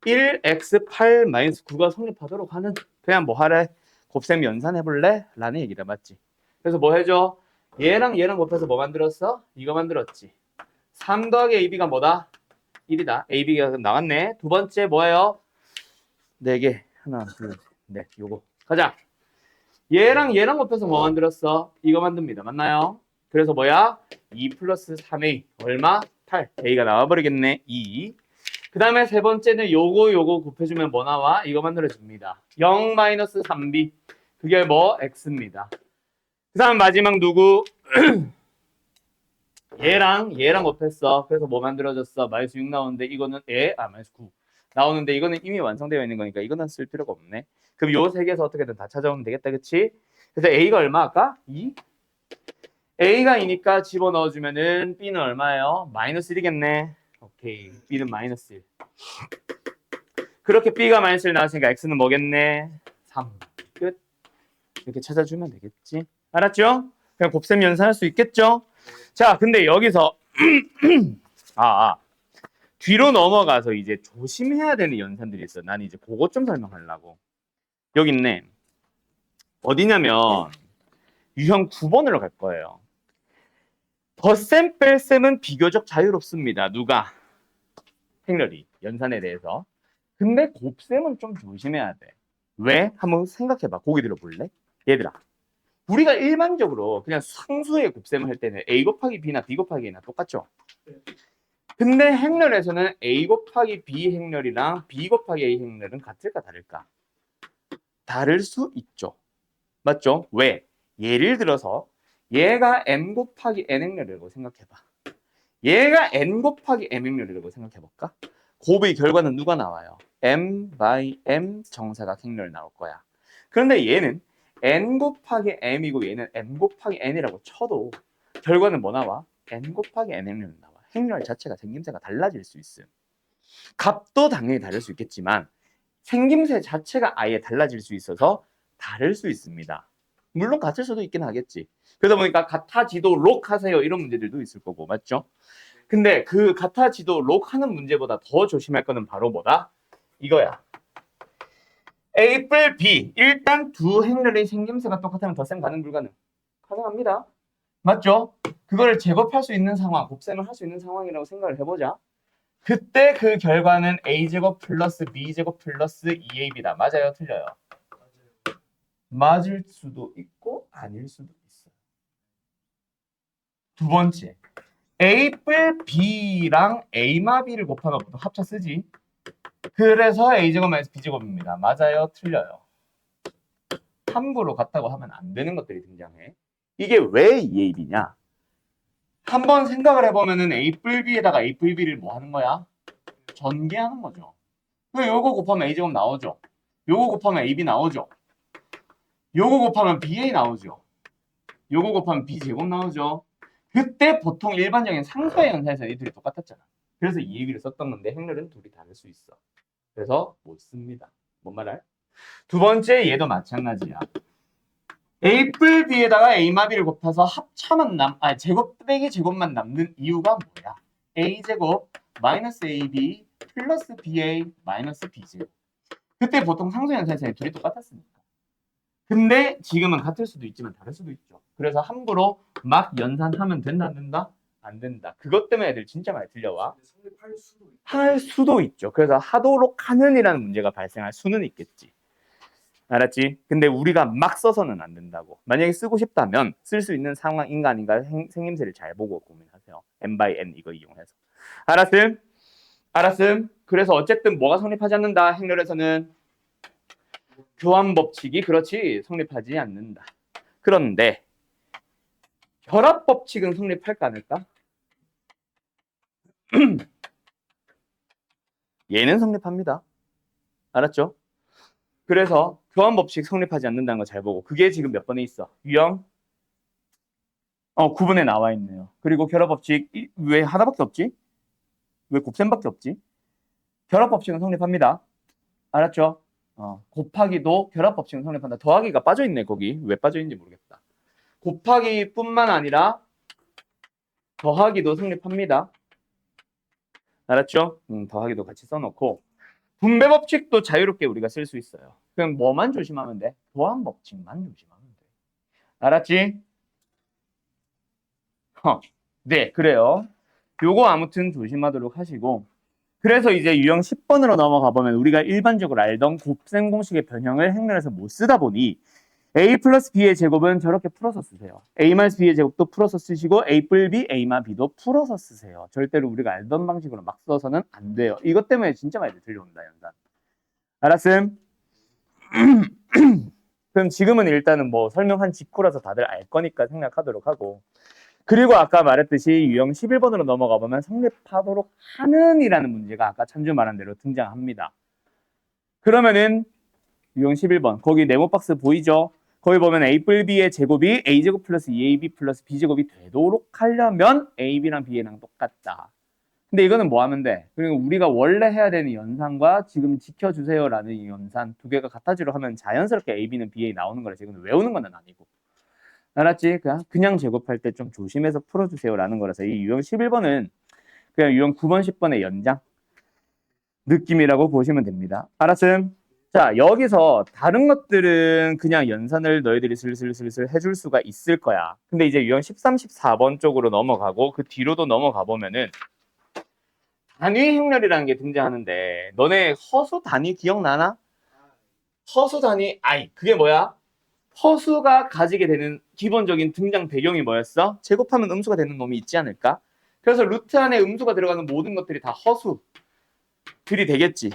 1x8-9가 성립하도록 하는 그냥 뭐 하래? 곱셈 연산해볼래? 라는 얘기다. 맞지? 그래서 뭐 해줘? 얘랑 얘랑 곱해서 뭐 만들었어? 이거 만들었지. 3 더하기 ab가 뭐다? 1이다. ab가 나왔네. 두 번째 뭐예요? 4개. 하나, 둘, 넷. 요거. 가자. 얘랑 얘랑 곱해서 뭐 만들었어? 이거 만듭니다. 맞나요? 그래서 뭐야? 2 플러스 3a. 얼마? 8. a가 나와버리겠네. 2. 그 다음에 세 번째는 요거 곱해주면 뭐 나와? 이거 만들어줍니다. 0-3b. 그게 뭐? x입니다. 그 다음 마지막 누구? 얘랑 곱했어. 그래서 뭐 만들어졌어? 마이너스 6 나오는데 이거는 마이너스 9 나오는데 이거는 이미 완성되어 있는 거니까 이거는 쓸 필요가 없네. 그럼 요 세 개에서 어떻게든 다 찾아오면 되겠다. 그치? 그래서 a가 얼마 아까? 2? a가 2니까 집어넣어주면은 b는 얼마예요? 마이너스 1이겠네. 오케이. b는 마이너스 1. 그렇게 b가 마이너스 1 나왔으니까 x는 뭐겠네? 3. 끝. 이렇게 찾아주면 되겠지. 알았죠? 그냥 곱셈 연산할 수 있겠죠? 자, 근데 여기서 뒤로 넘어가서 이제 조심해야 되는 연산들이 있어. 난 이제 그것 좀 설명하려고. 여기 있네. 어디냐면 유형 9번으로 갈 거예요. 덧셈 뺄셈은 비교적 자유롭습니다. 누가? 행렬이 연산에 대해서. 근데 곱셈은 좀 조심해야 돼. 왜? 한번 생각해봐. 고기 들어볼래? 얘들아. 우리가 일반적으로 그냥 상수의 곱셈을 할 때는 a 곱하기 b나 b 곱하기 a나 똑같죠? 근데 행렬에서는 a 곱하기 b 행렬이랑 b 곱하기 a 행렬은 같을까 다를까? 다를 수 있죠. 맞죠? 왜? 예를 들어서 얘가 m 곱하기 n 행렬이라고 생각해봐. 얘가 n 곱하기 m 행렬이라고 생각해볼까? 곱의 결과는 누가 나와요? m by m 정사각 행렬 나올 거야. 그런데 얘는 n 곱하기 m이고 얘는 m 곱하기 n이라고 쳐도 결과는 뭐 나와? n 곱하기 n 행렬 나와. 행렬 자체가 생김새가 달라질 수 있음. 값도 당연히 다를 수 있겠지만 생김새 자체가 아예 달라질 수 있어서 다를 수 있습니다. 물론 같을 수도 있긴 하겠지. 그러다 보니까 같아지도 록 하세요 이런 문제들도 있을 거고 맞죠? 근데 그 같아지도 록 하는 문제보다 더 조심할 거는 바로 뭐다? 이거야. A 뿔 B. 일단 두 행렬의 생김새가 똑같으면 덧셈 가능 불가능? 가능합니다. 맞죠? 그거를 제곱할 수 있는 상황, 곱셈을 할 수 있는 상황이라고 생각을 해보자. 그때 그 결과는 a제곱 플러스 b제곱 플러스 2ab다. 맞아요? 틀려요? 맞을 수도 있고 아닐 수도 있어요. 두 번째. a 뿔 b랑 a마 b를 곱하면 보통 합쳐 쓰지. 그래서 a제곱 마이너스 b제곱입니다. 맞아요? 틀려요? 함부로 같다고 하면 안 되는 것들이 등장해. 이게 왜 2ab냐? 한번 생각을 해보면은 a 뿔 b에다가 a 뿔 b를 뭐 하는 거야? 전개하는 거죠. 왜 요거 곱하면 a제곱 나오죠? 요거 곱하면 ab 나오죠? 요거 곱하면 ba 나오죠? 요거 곱하면 b제곱 나오죠? 그때 보통 일반적인 상수의 연산에서 이 둘이 똑같았잖아. 그래서 이 얘기를 썼던 건데 행렬은 둘이 다를 수 있어. 그래서 못 씁니다. 뭔 말할? 두 번째 얘도 마찬가지야. a 뿔 b에다가 a마 b를 곱해서 합차만 제곱 빼기 제곱만 남는 이유가 뭐야? a제곱 마이너스 ab 플러스 ba 마이너스 b제곱. 그때 보통 상수연산에서 둘이 똑같았으니까. 근데 지금은 같을 수도 있지만 다를 수도 있죠. 그래서 함부로 막 연산하면 된다 안 된다? 안 된다. 그것 때문에 애들 진짜 많이 들려와. 성립할 수도 있고. 할 수도 있죠. 그래서 하도록 하는이라는 문제가 발생할 수는 있겠지. 알았지? 근데 우리가 막 써서는 안 된다고. 만약에 쓰고 싶다면 쓸 수 있는 상황인가 아닌가 생김새를 잘 보고 고민하세요. n by n 이거 이용해서. 알았음? 알았음? 그래서 어쨌든 뭐가 성립하지 않는다. 행렬에서는 교환 법칙이 그렇지 성립하지 않는다. 그런데 결합 법칙은 성립할까 안 할까? 얘는 성립합니다. 알았죠? 그래서 교환 법칙 성립하지 않는다는 거 잘 보고 그게 지금 몇 번에 있어? 유형 9번에 나와 있네요. 그리고 결합 법칙 왜 하나밖에 없지? 왜 곱셈밖에 없지? 결합 법칙은 성립합니다. 알았죠? 곱하기도 결합 법칙은 성립한다. 더하기가 빠져 있네 거기. 왜 빠져 있는지 모르겠다. 곱하기뿐만 아니라 더하기도 성립합니다. 알았죠? 더하기도 같이 써놓고 분배 법칙도 자유롭게 우리가 쓸 수 있어요. 그럼 뭐만 조심하면 돼? 도함 법칙만 조심하면 돼. 알았지? 네, 그래요. 요거 아무튼 조심하도록 하시고 그래서 이제 유형 10번으로 넘어가 보면 우리가 일반적으로 알던 곱셈 공식의 변형을 행렬에서 못 쓰다 보니 a 플러스 b의 제곱은 저렇게 풀어서 쓰세요. a 마이너스 b의 제곱도 풀어서 쓰시고 a 뿔 b, a 마 b도 풀어서 쓰세요. 절대로 우리가 알던 방식으로 막 써서는 안 돼요. 이것 때문에 진짜 많이 들려온다, 연산. 알았음? 그럼 지금은 일단은 뭐 설명한 직후라서 다들 알 거니까 생략하도록 하고 그리고 아까 말했듯이 유형 11번으로 넘어가 보면 성립하도록 하는 이라는 문제가 아까 찬주 말한 대로 등장합니다. 그러면은 유형 11번 거기 네모 박스 보이죠? 거기 보면 a 뿔 b의 제곱이 a제곱 플러스 2ab 플러스 b제곱이 되도록 하려면 ab랑 b랑 똑같다. 근데 이거는 뭐 하면 돼? 그리고 우리가 원래 해야 되는 연산과 지금 지켜주세요라는 이 연산 두 개가 같아지로 하면 자연스럽게 ab는 ba 나오는 거라 지금 외우는 건 아니고. 알았지? 그냥 제곱할 때 좀 조심해서 풀어주세요라는 거라서 이 유형 11번은 그냥 유형 9번, 10번의 연장 느낌이라고 보시면 됩니다. 알았음? 자, 여기서 다른 것들은 그냥 연산을 너희들이 슬슬슬슬 해줄 수가 있을 거야. 근데 이제 유형 13, 14번 쪽으로 넘어가고 그 뒤로도 넘어가 보면은 단위 행렬이라는 게 등장하는데 너네 허수 단위 기억나나? 허수 단위 그게 뭐야? 허수가 가지게 되는 기본적인 등장 배경이 뭐였어? 제곱하면 음수가 되는 놈이 있지 않을까? 그래서 루트 안에 음수가 들어가는 모든 것들이 다 허수들이 되겠지.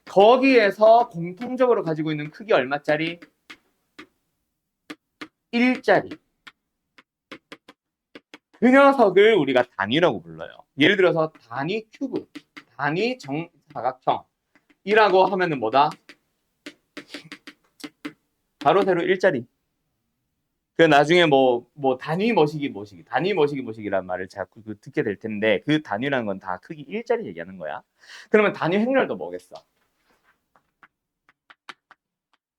거기에서 공통적으로 가지고 있는 크기 얼마짜리? 1짜리. 그 녀석을 우리가 단위라고 불러요. 예를 들어서 단위 큐브, 단위 정사각형이라고 하면은 뭐다? 바로 세로 1짜리. 그 나중에 뭐 단위 머시기라는 말을 자꾸 듣게 될 텐데 그 단위라는 건 다 크기 1짜리 얘기하는 거야. 그러면 단위 행렬도 뭐겠어?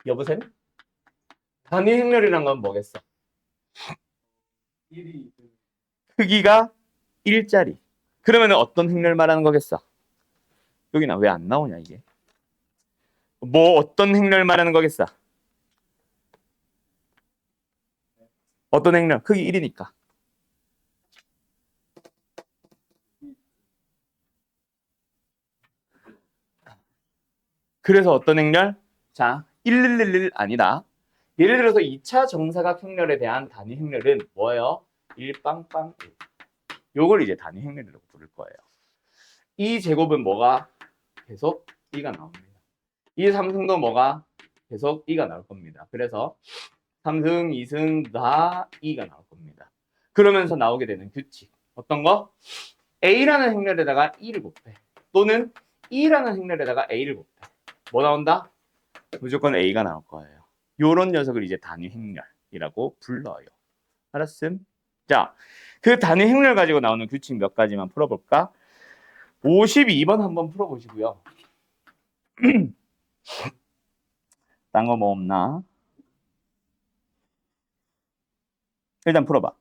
여보세요? 단위 행렬이란 건 뭐겠어? 1이 크기가 1짜리. 그러면 어떤 행렬 말하는 거겠어? 여기나 왜 안 나오냐 이게? 뭐 어떤 행렬 말하는 거겠어? 어떤 행렬? 크기 1이니까. 그래서 어떤 행렬? 자, 111 아니다. 예를 들어서 2차 정사각 행렬에 대한 단위 행렬은 뭐예요? 1빵빵 1. 요걸 이제 단위 행렬이라고 부를 거예요. 이 제곱은 뭐가? 계속 2가 나옵니다. 이 3승도 뭐가? 계속 2가 나올 겁니다. 그래서 3승, 2승 다 2가 나올 겁니다. 그러면서 나오게 되는 규칙. 어떤 거? A라는 행렬에다가 2를 곱해. 또는 E라는 행렬에다가 A를 곱해. 뭐 나온다? 무조건 A가 나올 거예요. 요런 녀석을 이제 단위 행렬이라고 불러요. 알았음? 자, 그 단위 행렬 가지고 나오는 규칙 몇 가지만 풀어볼까? 52번 한번 풀어보시고요. 딴 거 뭐 없나? 일단 풀어봐.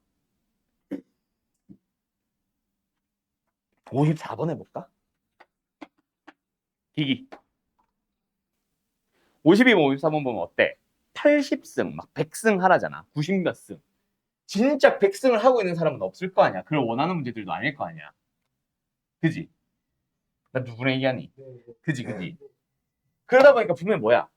54번 해볼까? 기기. 52번, 54번 보면 어때? 80승, 막 100승 하라잖아. 90 몇 승. 진짜 100승을 하고 있는 사람은 없을 거 아니야. 그걸 원하는 문제들도 아닐 거 아니야. 그지? 나 누구랑 얘기하니? 그지? 그러다 보니까 분명히 뭐야?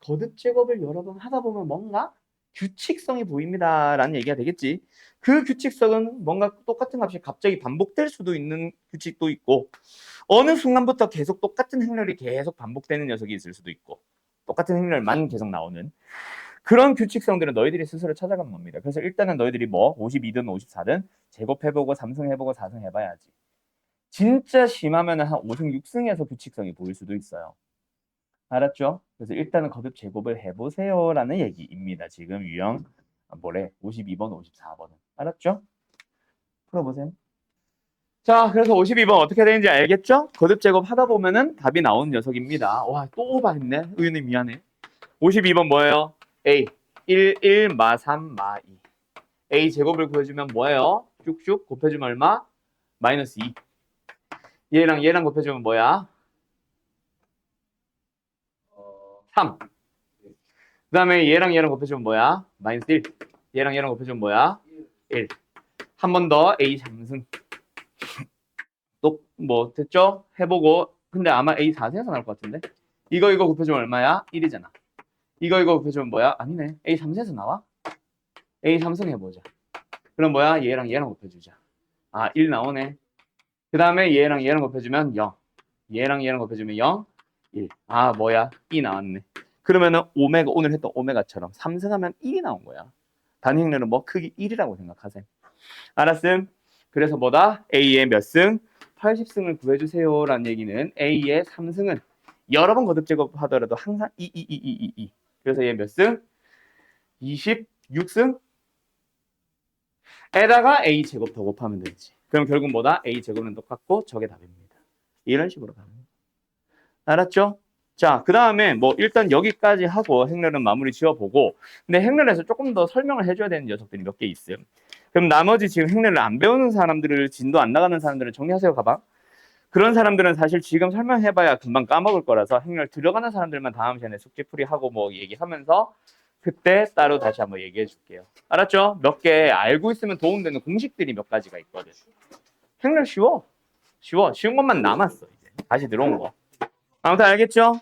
거듭 제곱을 여러 번 하다 보면 뭔가 규칙성이 보입니다. 라는 얘기가 되겠지. 그 규칙성은 뭔가 똑같은 값이 갑자기 반복될 수도 있는 규칙도 있고 어느 순간부터 계속 똑같은 행렬이 계속 반복되는 녀석이 있을 수도 있고 똑같은 행렬만 계속 나오는 그런 규칙성들은 너희들이 스스로 찾아가는 겁니다. 그래서 일단은 너희들이 뭐 52든 54든 제곱해보고 3승 해보고 4승 해봐야지. 진짜 심하면 한 5승, 6승에서 규칙성이 보일 수도 있어요. 알았죠? 그래서 일단은 거듭 제곱을 해보세요라는 얘기입니다. 지금 유형 뭐래? 52번, 54번은. 알았죠? 풀어보세요. 자, 그래서 52번 어떻게 되는지 알겠죠? 거듭 제곱 하다 보면은 답이 나오는 녀석입니다. 와, 또 오버했네. 의원님 미안해. 52번 뭐예요? A. 1, 1, 마 3, 마 2. A 제곱을 구해주면 뭐예요? 쭉쭉 곱해주면 얼마? 마이너스 2. 얘랑 얘랑 곱해주면 뭐야? 3. 그 다음에 얘랑 얘랑 곱해주면 뭐야? 마이너스 1. 얘랑 얘랑 곱해주면 뭐야? 1. 한 번 더 A 상승. 또 뭐 됐죠? 해보고. 근데 아마 A 4세에서 나올 것 같은데. 이거 곱해주면 얼마야? 1이잖아. 이거 곱해주면 뭐야? 아니네. A 3세에서 나와? A 3승 해보자. 그럼 뭐야? 얘랑 얘랑 곱해주자. 아, 1 나오네. 그 다음에 얘랑 얘랑 곱해주면 0. 얘랑 얘랑 곱해주면 0, 1. 아, 뭐야? 2 나왔네. 그러면은 오메가, 오늘 했던 오메가처럼 3승하면 1이 나온 거야. 단위행렬은 뭐 크기 1이라고 생각하세요. 알았음? 그래서 뭐다? A의 몇 승? 80승을 구해주세요 라는 얘기는 A의 3승은 여러 번 거듭 제곱하더라도 항상 2. 그래서 얘 몇 승? 26승? 에다가 A 제곱 더 곱하면 되지. 그럼 결국 뭐다? A 제곱은 똑같고 저게 답입니다. 이런 식으로 가는 거예요. 알았죠? 자, 그 다음에 뭐 일단 여기까지 하고 행렬은 마무리 지어보고, 근데 행렬에서 조금 더 설명을 해줘야 되는 녀석들이 몇 개 있어요. 그럼 나머지 지금 행렬을 안 배우는 사람들을, 진도 안 나가는 사람들은 정리하세요, 가방. 그런 사람들은 사실 지금 설명해봐야 금방 까먹을 거라서 행렬 들어가는 사람들만 다음 시간에 숙제풀이 하고 뭐 얘기하면서 그때 따로 다시 한번 얘기해 줄게요. 알았죠? 몇 개 알고 있으면 도움되는 공식들이 몇 가지가 있거든. 행렬 쉬워. 쉬운 것만 남았어, 이제. 다시 들어온 거. 아무튼 알겠죠?